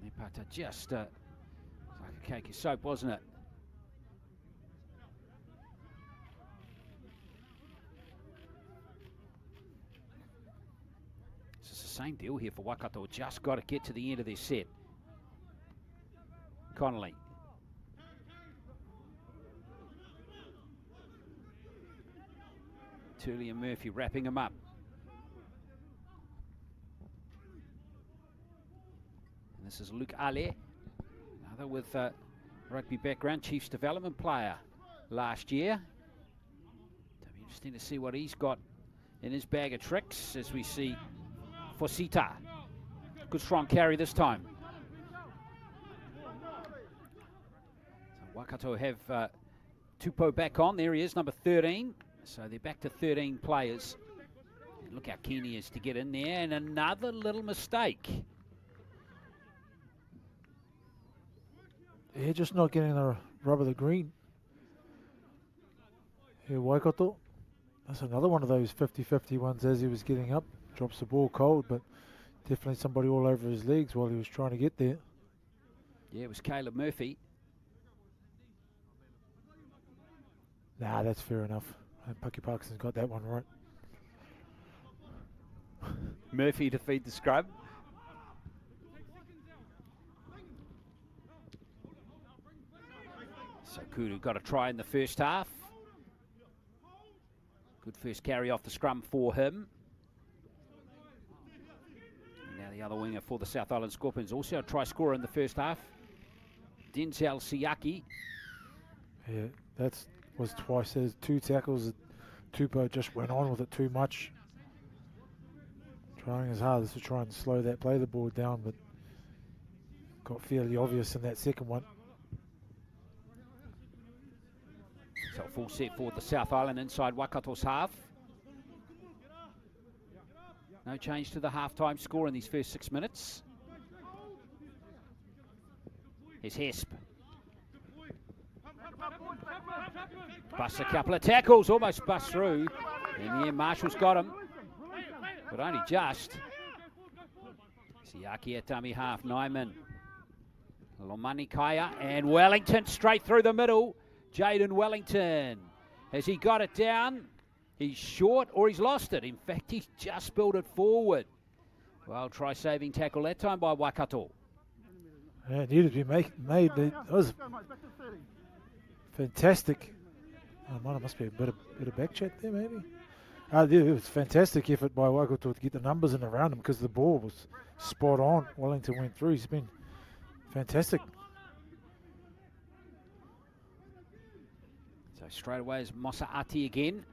Nepata just like a cake of soap, wasn't it? It's the same deal here for Waikato. Just got to get to the end of their set. Connolly Tully and Murphy wrapping him up. And this is Luke Ale, another with rugby background, Chiefs development player last year. It'll be interesting to see what he's got in his bag of tricks as we see Fosita. Good strong carry this time. So Waikato have Tupou back on. There he is, number 13. So they're back to 13 players. And look how keen he is to get in there. And another little mistake. Yeah, just not getting the rub of the green. Here, Waikato. That's another one of those 50-50 ones as he was getting up. Drops the ball cold, but definitely somebody all over his legs while he was trying to get there. Yeah, it was Caleb Murphy. Nah, that's fair enough. And Pucky Parkinson's got that one right. Murphy to feed the scrub. So Kudu got a try in the first half. Good first carry off the scrum for him. And now the other winger for the South Island Scorpions, also a try scorer in the first half. Denzel Siaki. Yeah, that was twice. There's 2 tackles. Tupou just went on with it too much. Trying his hardest to try and slow that play the ball down, but got fairly obvious in that second one. So full set for the South Island inside Waikato's half. No change to the half-time score in these first 6 minutes. Here's Hesp. Busts a couple of tackles, almost bust through. And yeah, Marshall's got him, but only just. Siaki at dummy half, Nyman. Lomani Kaya and Wellington straight through the middle. Jaden Wellington. Has he got it down? He's short or he's lost it. In fact, he's just spilled it forward. Well, try saving tackle that time by Waikato. Yeah, it needed to be made. That was fantastic. Oh, must be a bit of back chat there, maybe. It was fantastic effort by Waikato to get the numbers in around him because the ball was spot on. Wellington went through. He's been fantastic. So straight away is Mosaati again.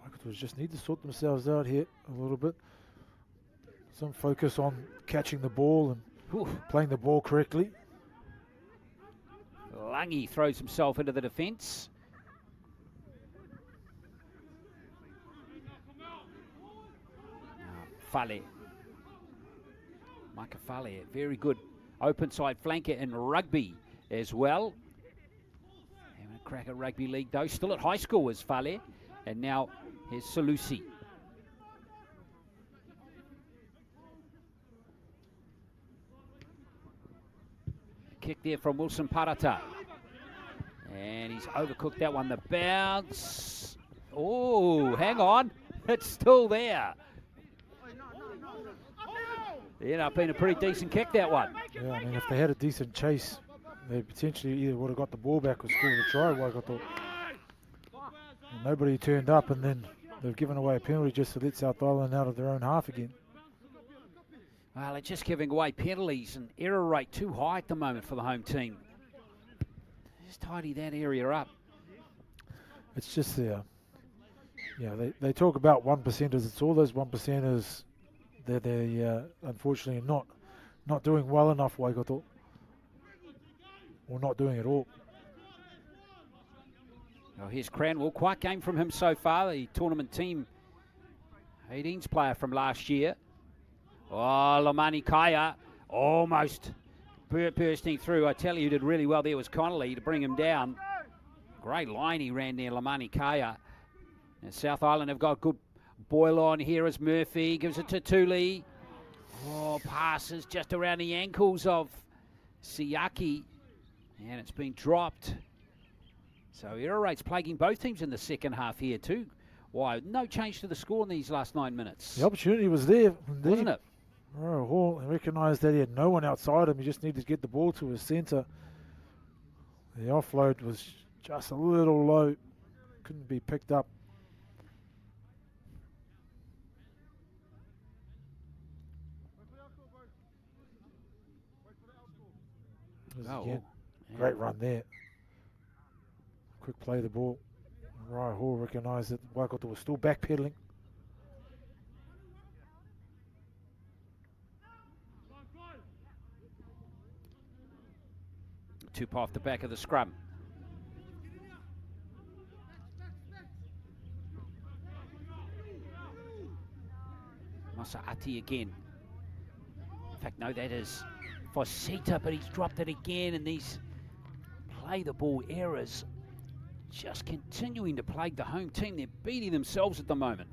Waikato just need to sort themselves out here a little bit. Some focus on catching the ball and playing the ball correctly. Langi throws himself into the defence. Fale. Micah Fale, a very good open side flanker in rugby as well. Having a crack at rugby league though. Still at high school is Fale. And now here's Salusi. Kick there from Wilson Parata. And he's overcooked that one. The bounce. Oh, hang on. It's still there. Ended up being a pretty decent kick, that one. Yeah, I mean, if they had a decent chase, they potentially either would have got the ball back or scored a try, Waikato. And nobody turned up, and then they've given away a penalty just to let South Island out of their own half again. Well, they're just giving away penalties and error rate too high at the moment for the home team. Just tidy that area up. It's just there. Yeah, they talk about 1%ers. It's all those 1%ers that they unfortunately not doing well enough, Waikato. Or not doing it all. Well, here's Cranwell. Quite game from him so far. The tournament team 18's player from last year. Oh, Lomani Kaya almost bursting through. I tell you, who did really well there was Connolly to bring him down. Great line he ran there, Lomani Kaya. And South Island have got good boil on here as Murphy gives it to Tuli. Oh, passes just around the ankles of Siaki. And it's been dropped. So error rates plaguing both teams in the second half here too. Why? No change to the score in these last 9 minutes. The opportunity was there, indeed. Wasn't it? Oh, Hall recognised that he had no one outside him. He just needed to get the ball to his centre. The offload was just a little low. couldn't be picked up. Again, great run there. Quick play of the ball. Ryan Hall recognised that Waikato was still backpedaling. Tupa off the back of the scrum. Masaati again. In fact, no, that is Fosita, but he's dropped it again, and these play the ball errors just continuing to plague the home team. They're beating themselves at the moment.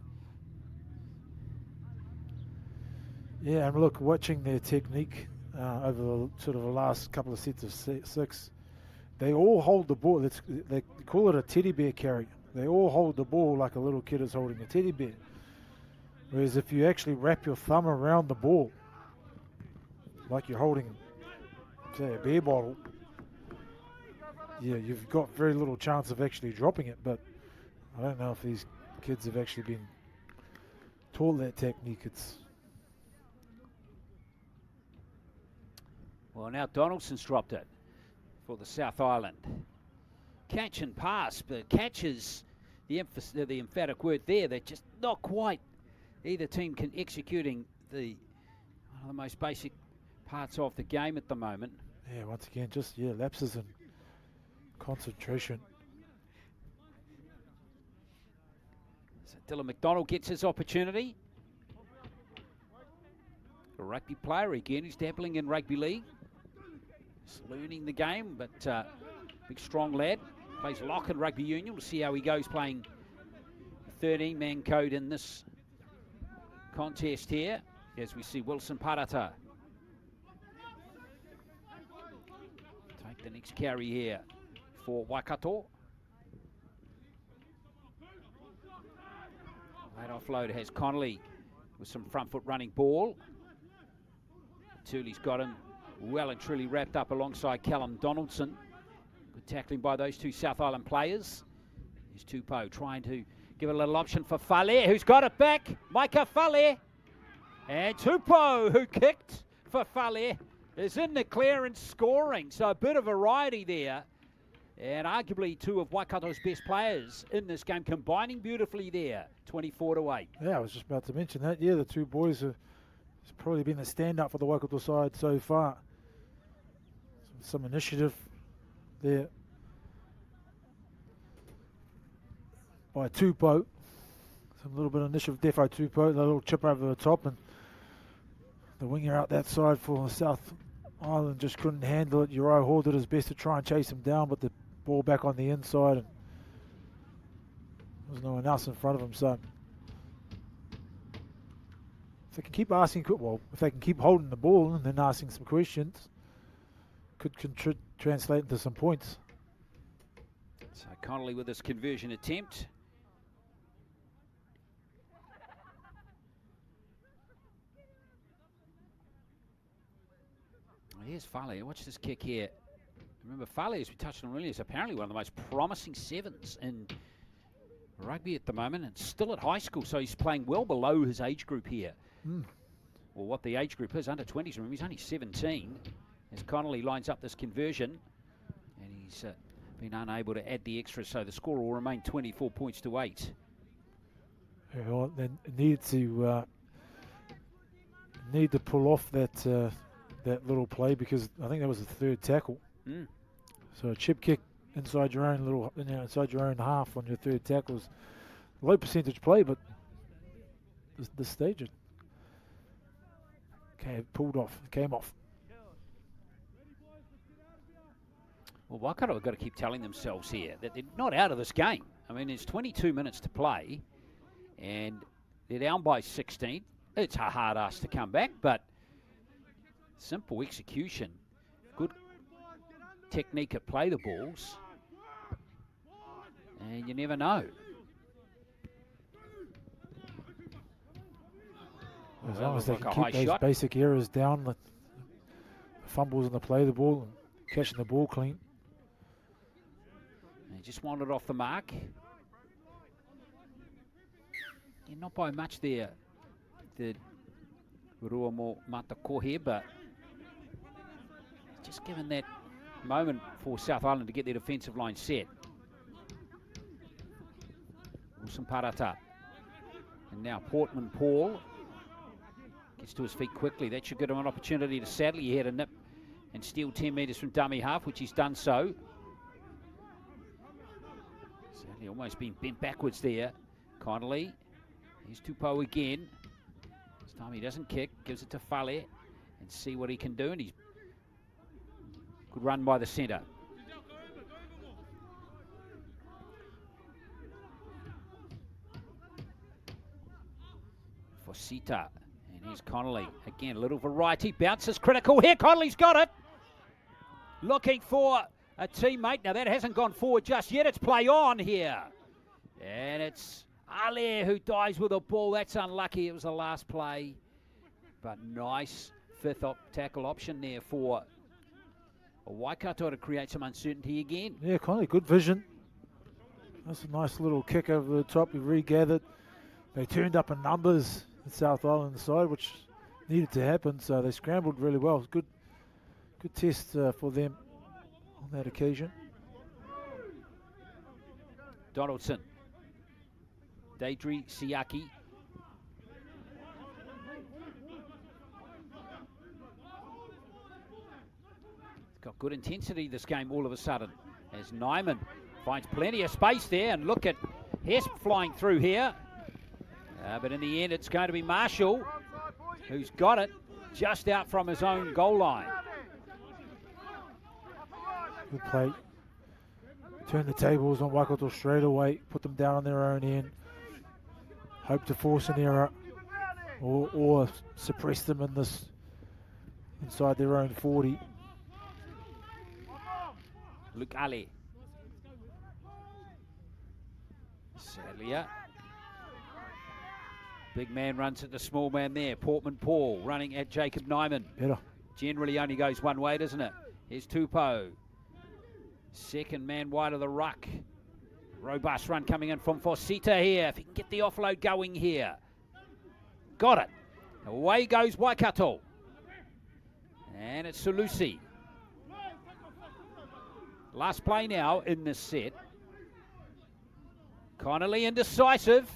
Yeah, and look, watching their technique over the sort of the last couple of sets of six, they all hold the ball. They call it a teddy bear carry. They all hold the ball like a little kid is holding a teddy bear. Whereas if you actually wrap your thumb around the ball, like you're holding, say, a beer bottle, yeah, you've got very little chance of actually dropping it. But I don't know if these kids have actually been taught that technique. Well, now Donaldson's dropped it for the South Island. Catch and pass, but catch is the emphatic word there. They're just not quite either team can executing one of the most basic parts of the game at the moment. Yeah, once again, just lapses in concentration. So Dylan McDonald gets his opportunity. A rugby player again, who's dabbling in rugby league. Just learning the game, but big strong lad. Plays lock in rugby union. We'll see how he goes playing 13-man code in this contest here, as we see Wilson Parata take the next carry here for Waikato. Late offload has Connolly with some front foot running ball. Tooley's got him well and truly wrapped up alongside Callum Donaldson. Good tackling by those two South Island players. Here's Tupou trying to give a little option for Fale, who's got it back. Micah Fale. And Tupou, who kicked for Fale, is in the clear and scoring. So a bit of variety there. And arguably two of Waikato's best players in this game, combining beautifully there, 24-8. Yeah, I was just about to mention that. Yeah, the two boys have probably been the stand-up for the Waikato side so far. Some initiative there by Tupou. Some little bit of initiative there by Tupou. A little chip over the top, and the winger out that side for South Island just couldn't handle it. Uriah Hall did his best to try and chase him down, but the ball back on the inside, and there's no one else in front of him. So if they can keep asking, if they can keep holding the ball and then asking some questions, could translate into some points. So Connolly with his conversion attempt. Oh, here's Fale. Watch this kick here. Remember, Fale, as we touched on earlier, is apparently one of the most promising sevens in rugby at the moment, and still at high school, so he's playing well below his age group here. Or what the age group is, under 20s. Remember, he's only 17. As Connolly lines up this conversion, and he's been unable to add the extra, so the score will remain 24-8. Yeah, well, they need to pull off that that little play, because I think that was the third tackle. So a chip kick inside your own inside your own half on your third tackle is low percentage play, but this stage it came off. Well, Waikato have got to keep telling themselves here that they're not out of this game. I mean, there's 22 minutes to play, and they're down by 16. It's a hard ass to come back, but simple execution, good technique at play the balls, and you never know. As long as they can keep those basic errors down, the fumbles and the play the ball, and catching the ball clean. They just wanted off the mark. Yeah, not by much there, the Ruamo Matakohe, but just given that moment for South Island to get their defensive line set. Wilson Parata. And now Portman Paul gets to his feet quickly. That should give him an opportunity to sadly he had a nip and steal 10 metres from dummy half, which he's done so. Sadly almost been bent backwards there. Connolly. Here's Tupou again. This time he doesn't kick, gives it to Fale and see what he can do. And he's good run by the centre. Fosita. And here's Connolly. Again, a little variety. Bounces critical here. Connolly's got it. Looking for a teammate. Now that hasn't gone forward just yet. It's play on here. And it's Ale who dies with a ball. That's unlucky. It was the last play. But nice fifth tackle option there for Waikato to create some uncertainty again. Yeah, Connolly, good vision. That's a nice little kick over the top. He regathered. They turned up in numbers the South Island side, which needed to happen, so they scrambled really well. It was good test for them on that occasion. Donaldson. Deidre Siaki. It's got good intensity this game all of a sudden as Nyman finds plenty of space there, and look at Hesp flying through here. But in the end, it's going to be Marshall who's got it just out from his own goal line. Good play. Turn the tables on Waikato straight away, put them down on their own end. Hope to force an error or suppress them in this inside their own 40. Luke Ali. Salia. Big man runs at the small man there. Portman Paul running at Jacob Nyman. Better. Generally only goes one way, doesn't it? Here's Tupou. Second man wide of the ruck. Robust run coming in from Fosita here. If he can get the offload going here. Got it. Away goes Waikato. And it's Sulusi. Last play now in this set. Connolly indecisive.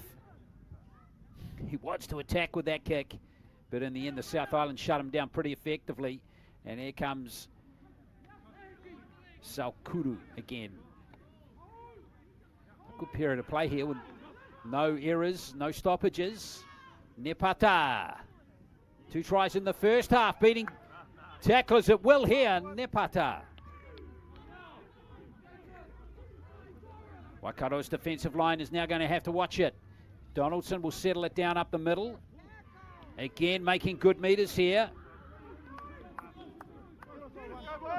He wants to attack with that kick, but in the end the South Island shut him down pretty effectively. And here comes Salkuru again. A good period of play here with no errors, no stoppages. Nepata. 2 tries in the first half, beating tacklers at will here. Nepata. Waikato's defensive line is now going to have to watch it. Donaldson will settle it down up the middle. Again, making good meters here.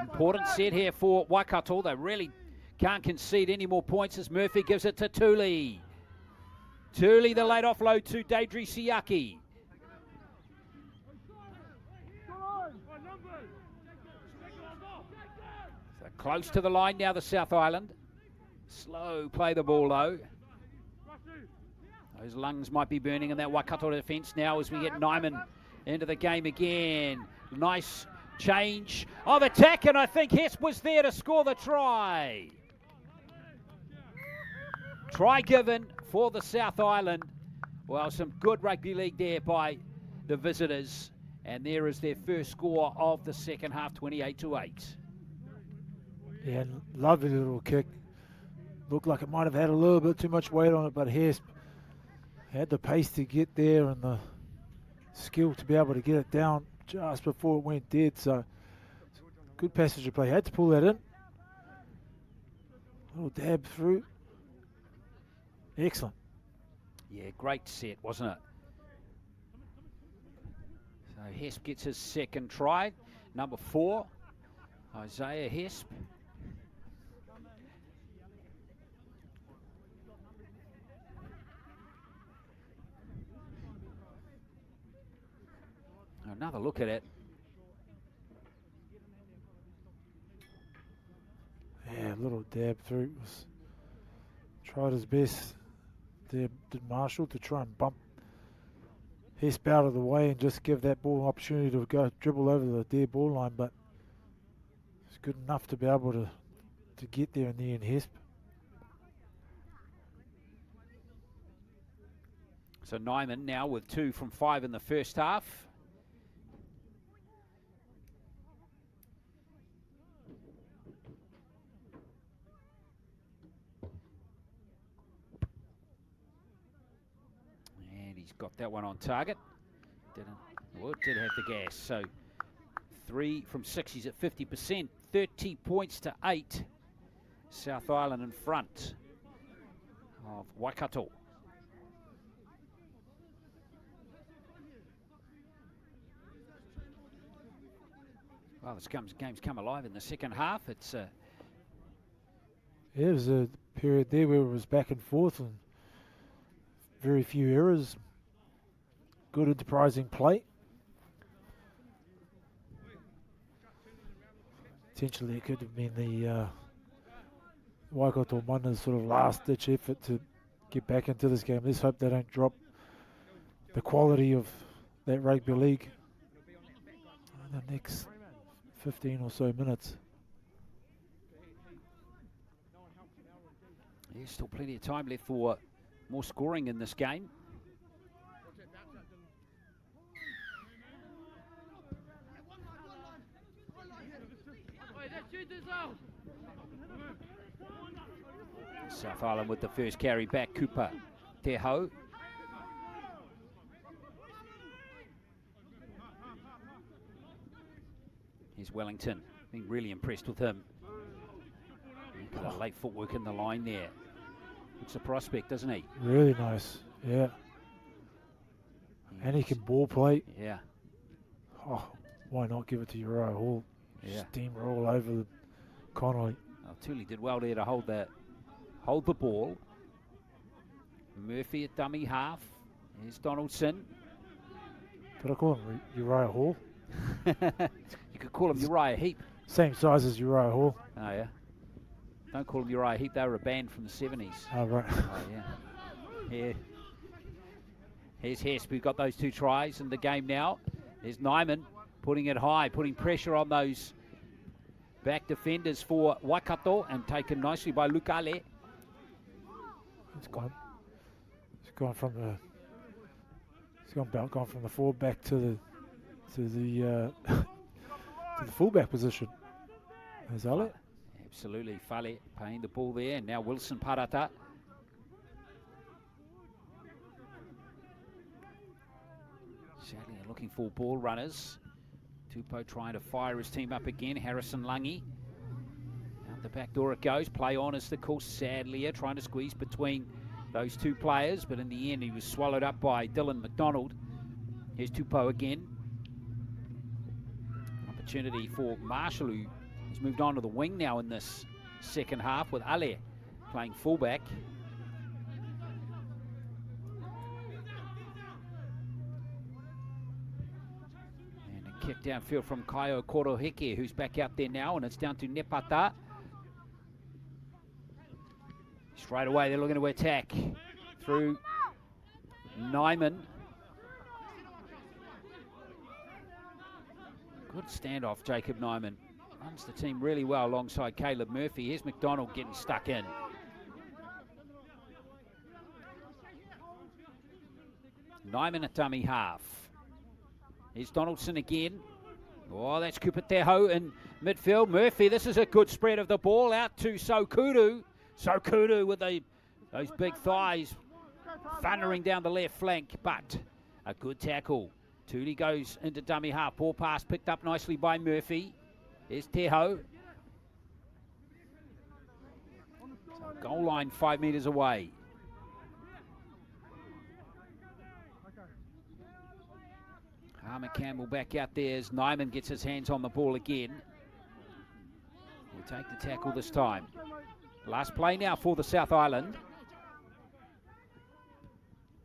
Important set here for Waikato. They really can't concede any more points as Murphy gives it to Tuli. Tuli, the late offload to Deidre Siaki. So close to the line now, the South Island. Slow play the ball though. Those lungs might be burning in that Waikato defence now as we get Nyman into the game again. Nice change of attack, and I think Hess was there to score the try. Try given for the South Island. Well, some good rugby league there by the visitors, and there is their first score of the second half, 28-8. Yeah, lovely little kick. Looked like it might have had a little bit too much weight on it, but Hesp had the pace to get there and the skill to be able to get it down just before it went dead. So good passage of play. Had to pull that in. Little dab through. Excellent. Yeah, great set, wasn't it? So Hesp gets his second try. Number 4, Isaiah Hesp. Another look at it. Yeah, a little dab through. Tried his best there, did Marshall, to try and bump Hesp out of the way and just give that ball an opportunity to go dribble over the dead ball line, but it's good enough to be able to get there in the end, Hesp. So Nyman now with 2 from 5 in the first half. And he's got that one on target. Did have the gas. So 3 from 6, he's at 50%. 30 points to 8. South Island in front of Waikato. Well, this game's come alive in the second half. It's yeah, there was a period there where it was back and forth and very few errors. Good enterprising play. Potentially it could have been the Waikato Mana's sort of last-ditch effort to get back into this game. Let's hope they don't drop the quality of that rugby league in the next 15 or so minutes. There's still plenty of time left for more scoring in this game. South Island with the first carry back, Cooper Teho. Here's Wellington, being really impressed with him. Got a late footwork in the line there. Looks a prospect, doesn't he? Really nice, yeah. And he can ball play. Yeah. Oh, why not give it to Uriah Hall? Yeah. Steamroll over Connolly. Oh, Thule did well there to hold the ball. Murphy at dummy half. Here's Donaldson. Did I call him Uriah Hall? You could call him Uriah Heap. Same size as Uriah Hall. Oh, yeah. Don't call him Uriah Heap. They were a band from the 70s. Oh, right. Oh, yeah. Yeah. Here's Hesp, who got those 2 tries in the game now. There's Nyman putting it high, putting pressure on those back defenders for Waikato, and taken nicely by Lukale. It's gone from the forward back to the fullback position. There's Ale. Absolutely, Fale paying the ball there, and now Wilson Parata. Sadly, they're looking for ball runners. Tupou trying to fire his team up again. Harrison Langi. Out the back door it goes. Play on is the call. Sadly, trying to squeeze between those 2 players, but in the end he was swallowed up by Dylan McDonald. Here's Tupou again. Opportunity for Marshall, who has moved on to the wing now in this second half, with Ale playing fullback. And a kick downfield from Kaio Koroheke, who's back out there now, and it's down to Nepata. Straight away they're looking to attack through Nyman. Good standoff, Jacob Nyman. Runs the team really well alongside Caleb Murphy. Here's McDonald getting stuck in. Nyman at dummy half. Here's Donaldson again. Oh, that's Cooper Teho in midfield. Murphy, this is a good spread of the ball out to Sokudu. Sokudu with those big thighs thundering down the left flank, but a good tackle. Tuli goes into dummy half. Ball pass picked up nicely by Murphy. There's Teho. So goal line 5 metres away. Harmon Campbell back out there as Nyman gets his hands on the ball again. We'll take the tackle this time. Last play now for the South Island.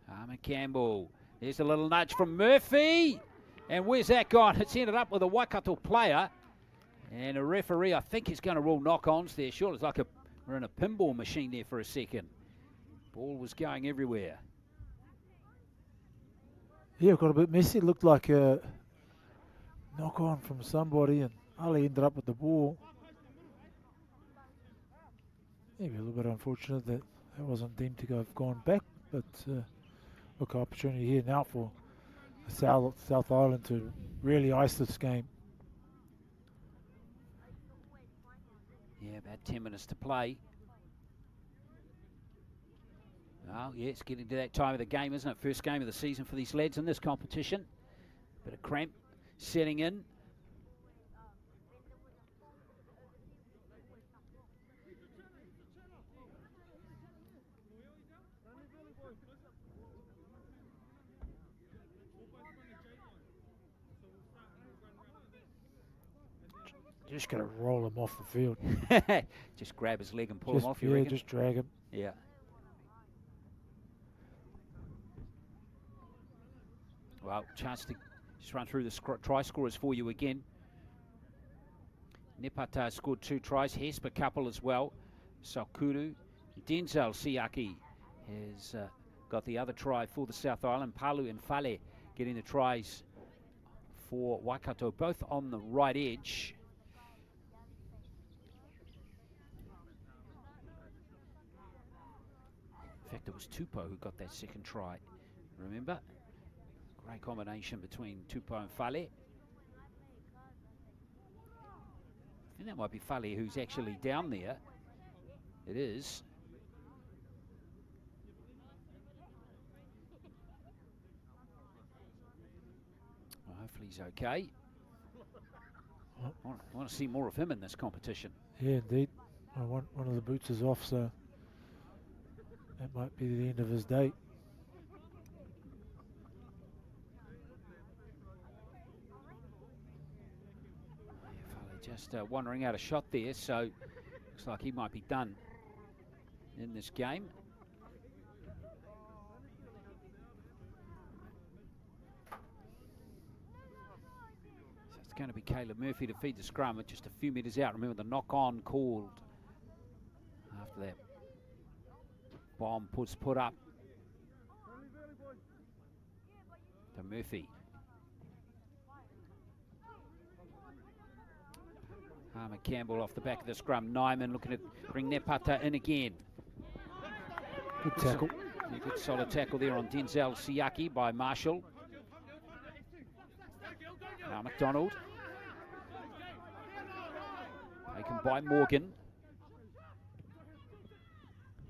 Harmon Campbell. There's a little nudge from Murphy. And where's that gone? It's ended up with a Waikato player. And a referee, I think, is going to rule knock-ons there. Sure, it's like we're in a pinball machine there for a second. Ball was going everywhere. Yeah, it got a bit messy. It looked like a knock on from somebody, and Ali ended up with the ball. Maybe a little bit unfortunate that wasn't deemed to have gone back, but look, opportunity here now for South Island to really ice this game. Yeah, about 10 minutes to play. Oh, yeah, it's getting to that time of the game, isn't it? First game of the season for these lads in this competition. Bit of cramp setting in. Just got to roll him off the field. Just grab his leg and pull him off, you yeah, reckon? just drag him. Yeah. Well, chance to just run through the try scorers for you again. Nepata scored 2 tries. Hesper couple as well. Saukuru. Denzel Siaki has got the other try for the South Island. Palu and Fale getting the tries for Waikato, both on the right edge. In fact, it was Tupou who got that second try. Remember? Great combination between Tupou and Fale. I think that might be Fale who's actually down there. It is. Well, hopefully he's okay. I want to see more of him in this competition. Yeah, indeed. One of the boots is off, so that might be the end of his day. Just wandering out a shot there, so looks like he might be done in this game. So it's going to be Caleb Murphy to feed the scrum at just a few metres out. Remember the knock-on called after that bomb put up to Murphy. Harmer Campbell off the back of the scrum. Nyman looking to bring Nepata in again. Good tackle. Good solid tackle there on Denzel Siaki by Marshall. Now McDonald. Taken by Morgan.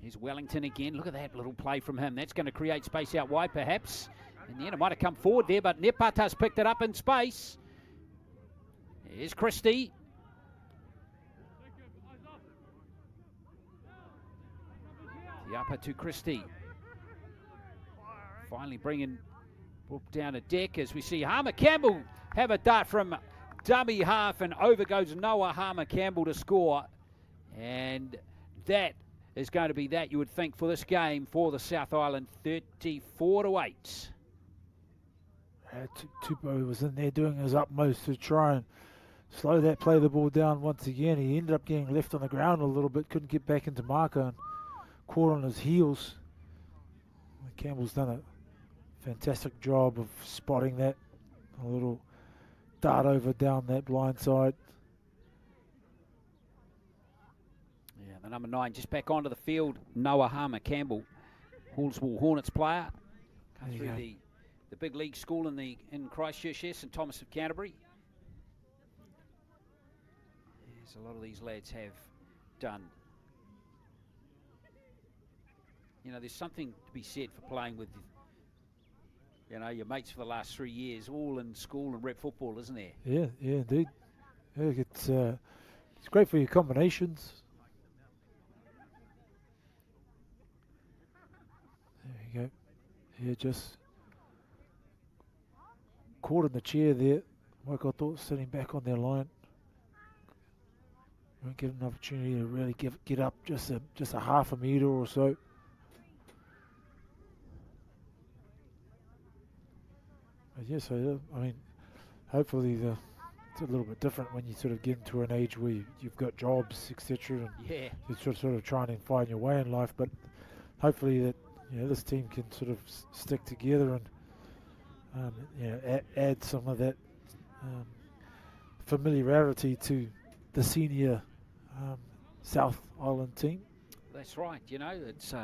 Here's Wellington again. Look at that little play from him. That's going to create space out wide perhaps. In the end it might have come forward there, but Nepata's picked it up in space. Here's Christie. Upper to Christie. Finally bringing Brooke down a deck as we see Harmer Campbell have a dart from dummy half, and over goes Noah Harmer Campbell to score. And that is going to be that, you would think, for this game for the South Island, 34-8. Tupou was in there doing his utmost to try and slow that play the ball down once again. He ended up getting left on the ground a little bit, couldn't get back into marker, and caught on his heels. Campbell's done a fantastic job of spotting that. A little dart over down that blind side. Yeah, the number 9 just back onto the field. Noah Harmer Campbell, Hallsville Hornets player. Come through the big league school in Christchurch here, St Thomas of Canterbury. As a lot of these lads have done. You know, there's something to be said for playing with, you know, your mates for the last 3 years, all in school and rep football, isn't there? Yeah, indeed. Yeah, it's great for your combinations. There you go. Yeah, just caught in the chair there. Waikato sitting back on their line. Won't get an opportunity to really get up just a half a metre or so. Yes, I mean, hopefully it's a little bit different when you sort of get into an age where you've got jobs, etc. And you're sort of trying to find your way in life. But hopefully that this team can sort of stick together add some of that familiarity to the senior South Island team. That's right. You know, it's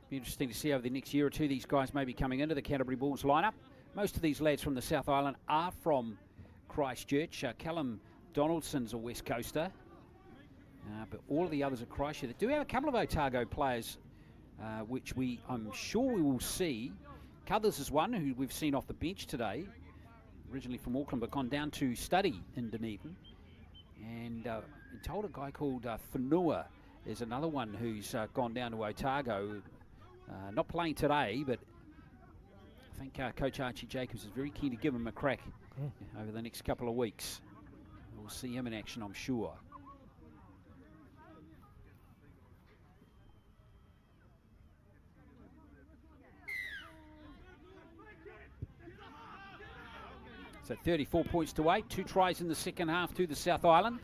be interesting to see over the next year or two these guys may be coming into the Canterbury Bulls lineup. Most of these lads from the South Island are from Christchurch. Callum Donaldson's a West Coaster, but all of the others are Christchurch. They do have a couple of Otago players, which I'm sure we will see. Cuthers is one who we've seen off the bench today, originally from Auckland, but gone down to study in Dunedin. And been told a guy called Whenua is another one who's gone down to Otago. Not playing today, but I think Coach Archie Jacobs is very keen to give him a crack over the next couple of weeks. We'll see him in action, I'm sure. So 34 points to 8, 2 tries in the second half to the South Island.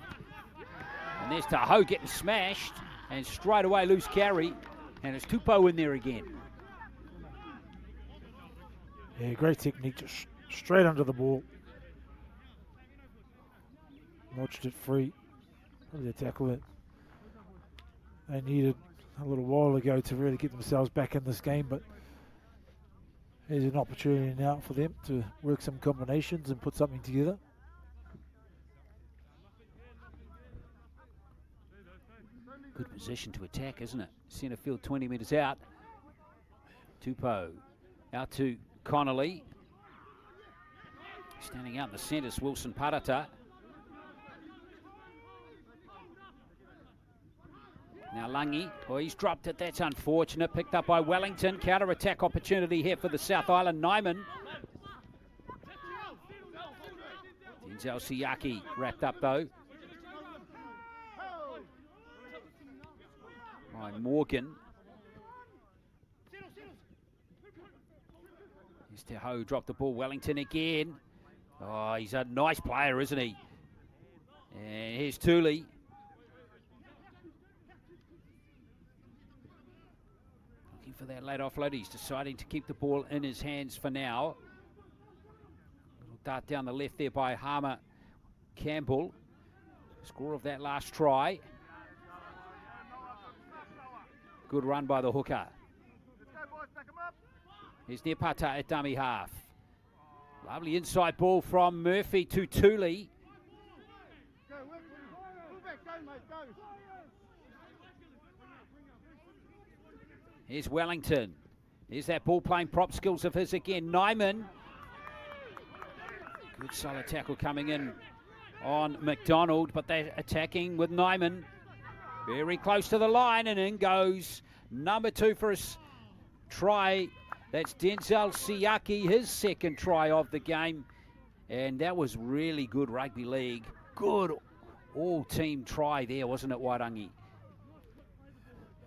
And there's Tahoe getting smashed, and straight away loose carry, and it's Tupou in there again. Yeah, great technique, just straight under the ball. Notched it free. Probably tackle it. They needed a little while ago to really get themselves back in this game, but there's an opportunity now for them to work some combinations and put something together. Good position to attack, isn't it? Centre field 20 metres out. Tupou out to Connolly. Standing out in the centre is Wilson Parata. Now Langi, he's dropped it, that's unfortunate. Picked up by Wellington. Counter-attack opportunity here for the South Island. Nyman. Denzel Siaki wrapped up though. By Morgan. Here's Tahoe, dropped the ball. Wellington again. Oh, he's a nice player, isn't he? And here's Thule. For that late offload, he's deciding to keep the ball in his hands for now. Little dart down the left there by Harmer Campbell. Score of that last try. Good run by the hooker. Here's Nepata at dummy half. Lovely inside ball from Murphy to Thule. Here's Wellington. Here's that ball playing prop skills of his again. Nyman. Good solid tackle coming in on McDonald, but they're attacking with Nyman. Very close to the line, and in goes number 2 for his try. That's Denzel Siaki, his second try of the game. And that was really good rugby league. Good all-team try there, wasn't it, Wairangi?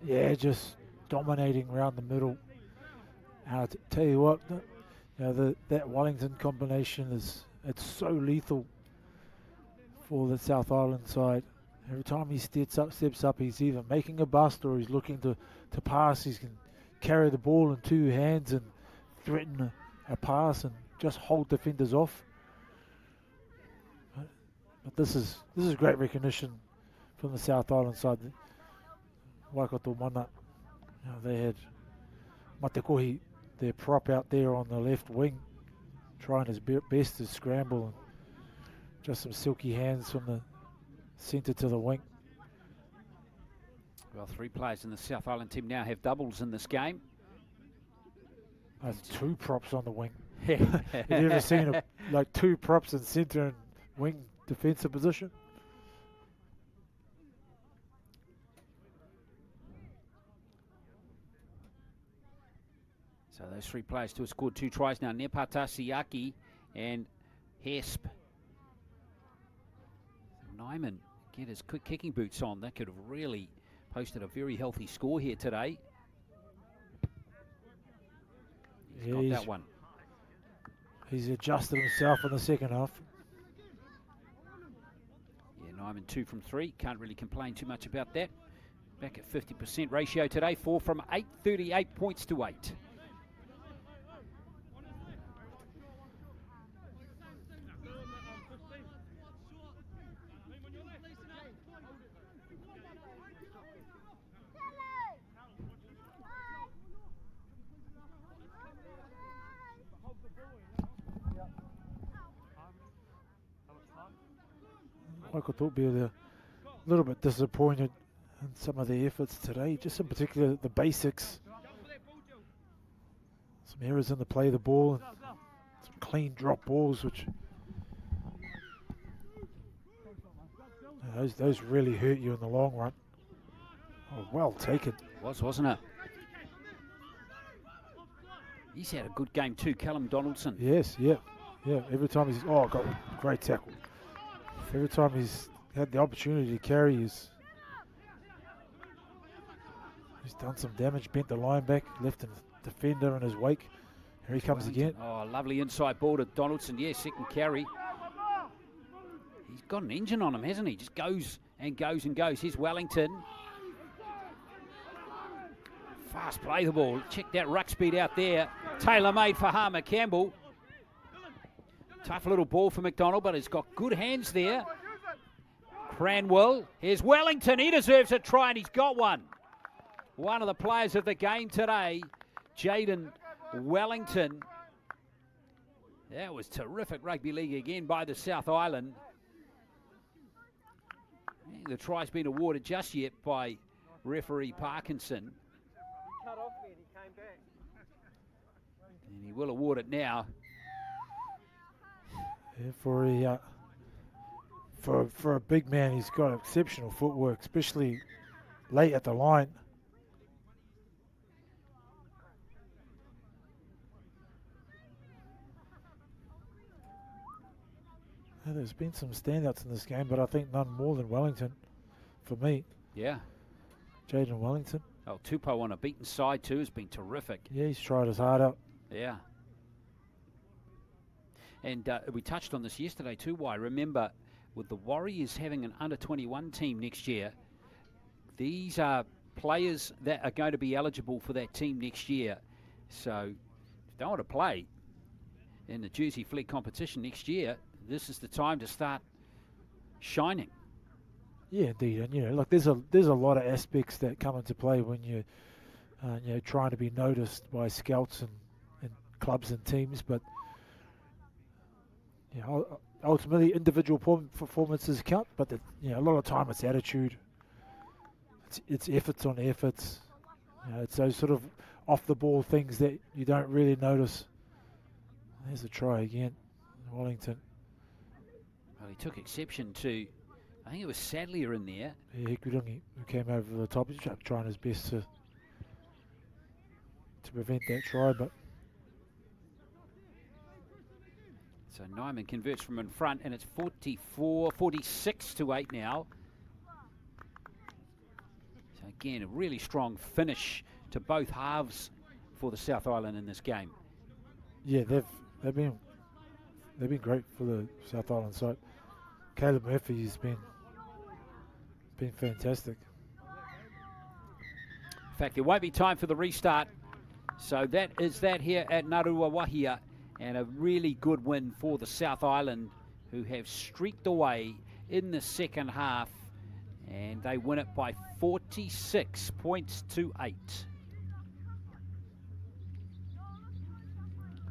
Yeah, just dominating around the middle. Tell you what, that Wellington combination it's so lethal for the South Island side. Every time he steps up, he's either making a bust or he's looking to pass. He can carry the ball in 2 hands and threaten a pass and just hold defenders off. But this is great recognition from the South Island side. Waikato Mana. They had Matekohi, their prop, out there on the left wing, trying his best to scramble, and just some silky hands from the centre to the wing. Well, 3 players in the South Island team now have doubles in this game. That's 2 props on the wing. Have you ever seen like 2 props in centre and wing defensive position? So those 3 players to have scored 2 tries now. Nepata, Siaki and Hesp. Nyman get his quick kicking boots on. That could have really posted a very healthy score here today. He's got that one. He's adjusted himself in the second half. Yeah, Nyman 2 from 3. Can't really complain too much about that. Back at 50% ratio today. 4 from 8, 38 points to 8. Waikato will be a little bit disappointed in some of their efforts today, just in particular the basics. Some errors in the play of the ball, and some clean drop balls, which those really hurt you in the long run. Oh, well taken. Wasn't it? He's had a good game too, Callum Donaldson. Yes, yeah. Every time he's got a great tackle. Every time he's had the opportunity to carry, he's done some damage, bent the line back, left a defender in his wake. Here he comes again. Oh, lovely inside ball to Donaldson. Yeah, second carry. He's got an engine on him, hasn't he? Just goes and goes and goes. Here's Wellington. Fast play the ball. Check that ruck speed out there. Tailor-made for Harmer Campbell. Tough little ball for McDonald, but he's got good hands there. Cranwell. Here's Wellington. He deserves a try, and he's got one. One of the players of the game today, Jaden Wellington. That was terrific rugby league again by the South Island. The try's been awarded just yet by referee Parkinson. And he will award it now. Yeah, for a big man, he's got exceptional footwork, especially late at the line. Yeah, there's been some standouts in this game, but I think none more than Wellington for me. Yeah. Jaden Wellington. Oh, Tupou on a beaten side too has been terrific. Yeah, he's tried his heart out. Yeah. And we touched on this yesterday too, why? Remember, with the Warriors having an under-21 team next year, these are players that are going to be eligible for that team next year. So if you don't want to play in the Jersey Flag competition next year, this is the time to start shining. Yeah, indeed. And like there's a lot of aspects that come into play when you're trying to be noticed by scouts and clubs and teams, but ultimately individual performances count. But a lot of time it's attitude, it's efforts on efforts. It's those sort of off the ball things that you don't really notice. There's a try again, Wellington. Well, he took exception to, I think it was Sadlier in there. Yeah, Hikudungi, who came over the top. He's trying his best to prevent that try, but so Nyman converts from in front, and it's 46-8 now. So again, a really strong finish to both halves for the South Island in this game. Yeah, they've been great for the South Island side. Caleb Murphy has been fantastic. In fact, there won't be time for the restart. So that is that here at Narua Wahia, and a really good win for the South Island, who have streaked away in the second half, and they win it by 46 points to 8.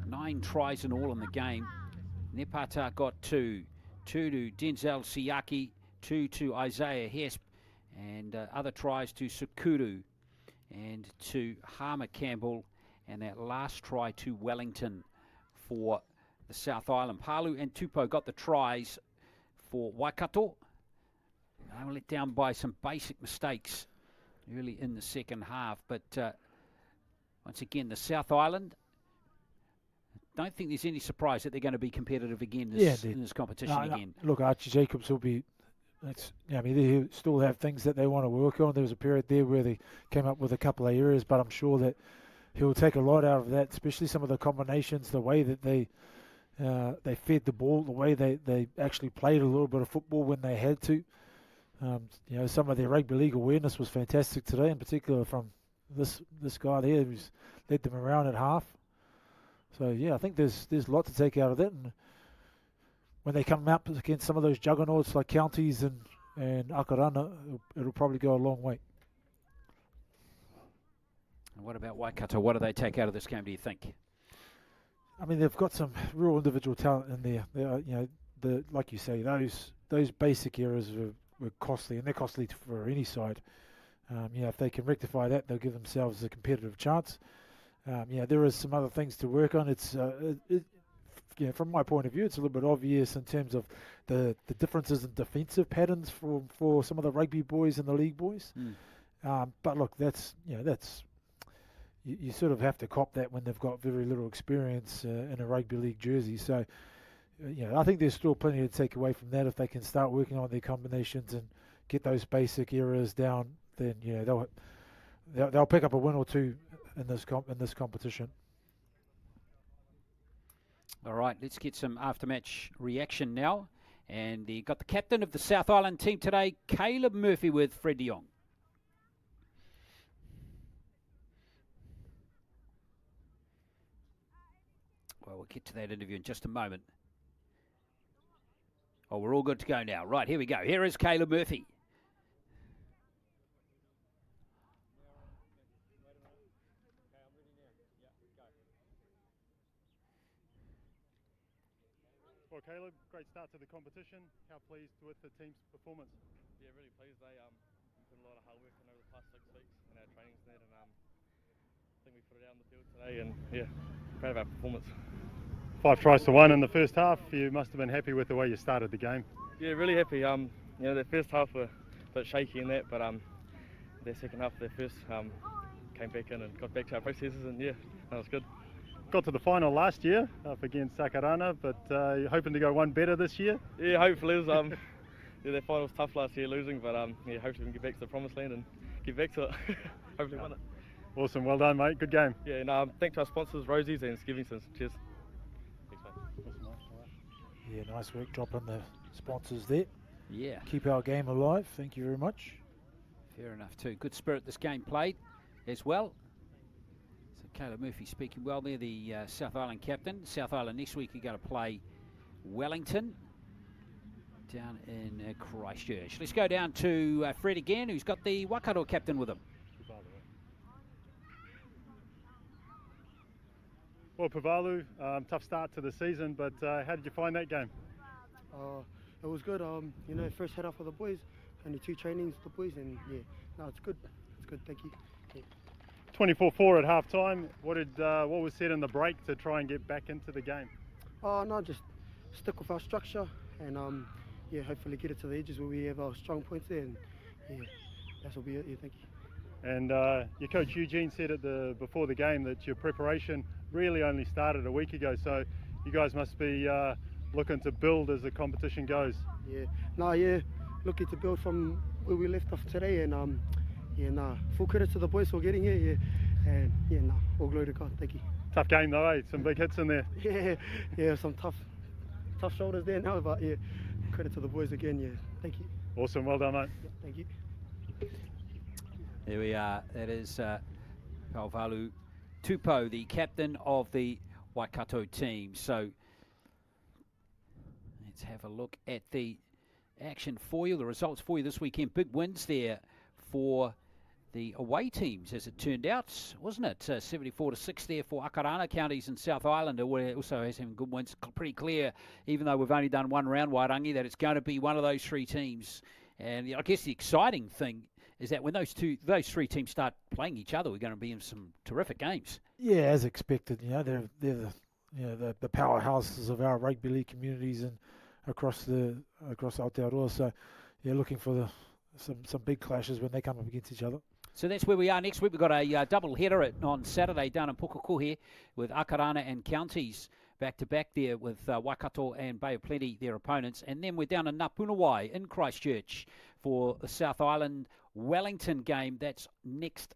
9 tries in all in the game. Nepata got 2 to Denzel Siaki, 2 to Isaiah Hesp, and other tries to Sukuru and to Harmer Campbell, and that last try to Wellington for the South Island. Palu and Tupou got the tries for Waikato. They were let down by some basic mistakes early in the second half, but once again, the South Island, don't think there's any surprise that they're going to be competitive again in this competition again. Look, Archie Jacobs will be. They still have things that they want to work on. There was a period there where they came up with a couple of areas, but I'm sure that he'll take a lot out of that, especially some of the combinations, the way that they fed the ball, the way they actually played a little bit of football when they had to. Some of their rugby league awareness was fantastic today, in particular from this guy there who's led them around at half. So yeah, I think there's a lot to take out of that, and when they come up against some of those juggernauts like Counties and Akarana, it'll probably go a long way. And what about Waikato? What do they take out of this game, do you think? I mean, they've got some real individual talent in there. like you say, those basic errors were costly, and they're costly for any side. If they can rectify that, they'll give themselves a competitive chance. There is some other things to work on. It's from my point of view, it's a little bit obvious in terms of the differences in defensive patterns for some of the rugby boys and the league boys. But look, you sort of have to cop that when they've got very little experience in a rugby league jersey. So, I think there's still plenty to take away from that if they can start working on their combinations and get those basic errors down. Then they'll pick up a win or two in this competition. All right, let's get some after-match reaction now. And you got the captain of the South Island team today, Caleb Murphy, with Fred de Jong. Well, we'll get to that interview in just a moment. Oh, we're all good to go now. Right, here we go. Here is Caleb Murphy. Well, Caleb, great start to the competition. How pleased with the team's performance? Yeah, really pleased. They put a lot of hard work in over the past 6 weeks in our trainings and that, and I think we put it out on the field today, and yeah, proud of our performance. 5 tries to 1 in the first half. You must have been happy with the way you started the game. Yeah, really happy. The first half were a bit shaky in that, but the second half, the first came back in and got back to our processes, and yeah, that was good. Got to the final last year up against Akarana, but you're hoping to go one better this year? Yeah, hopefully. The final was tough last year losing, but hopefully we can get back to the promised land and get back to it. Hopefully win it. Awesome, well done, mate. Good game. Yeah, and thanks to our sponsors, Rosie's and Skivington's. Cheers. Thanks, mate. Yeah, nice work dropping the sponsors there. Yeah. Keep our game alive. Thank you very much. Fair enough too. Good spirit this game played as well. Caleb Murphy speaking well there, the South Island captain. South Island next week are going to play Wellington down in Christchurch. Let's go down to Fred again, who's got the Waikato captain with him. Well, Pavalu, tough start to the season, but how did you find that game? It was good. First head off with the boys, only 2 trainings with the boys, and yeah, no, it's good. It's good, thank you. Yeah. 24-4 at half time. What was said in the break to try and get back into the game? No, just stick with our structure and hopefully get it to the edges where we have our strong points there, and yeah, that'll be it. Yeah, thank you. And your coach Eugene said before the game that your preparation really only started a week ago, so you guys must be looking to build as the competition goes. Yeah, looking to build from where we left off today, and full credit to the boys for getting here, and all glory to God. Thank you. Tough game though, eh? Some big hits in there. Yeah, some tough shoulders there now, but yeah, credit to the boys again. Yeah, thank you. Awesome, well done, mate. Yeah, thank you. There we are. That is Pauvalu Tupou, the captain of the Waikato team. So let's have a look at the action for you, the results for you this weekend. Big wins there for the away teams, as it turned out, wasn't it? 74-6 there for Akarana counties and South Island, who also has some good wins. Pretty clear, even though we've only done one round, Wairangi, that it's going to be one of those 3 teams. And I guess the exciting thing is that when those 3 teams start playing each other, we're going to be in some terrific games. Yeah, as expected. They're the powerhouses of our rugby league communities and across Aotearoa. So yeah, looking for some big clashes when they come up against each other. So that's where we are next week. We've got a double header on Saturday down in Pukekohe with Akarana and Counties back-to-back there with Waikato and Bay of Plenty, their opponents. And then we're down in Napunawai in Christchurch for the South Island Wellington game. That's next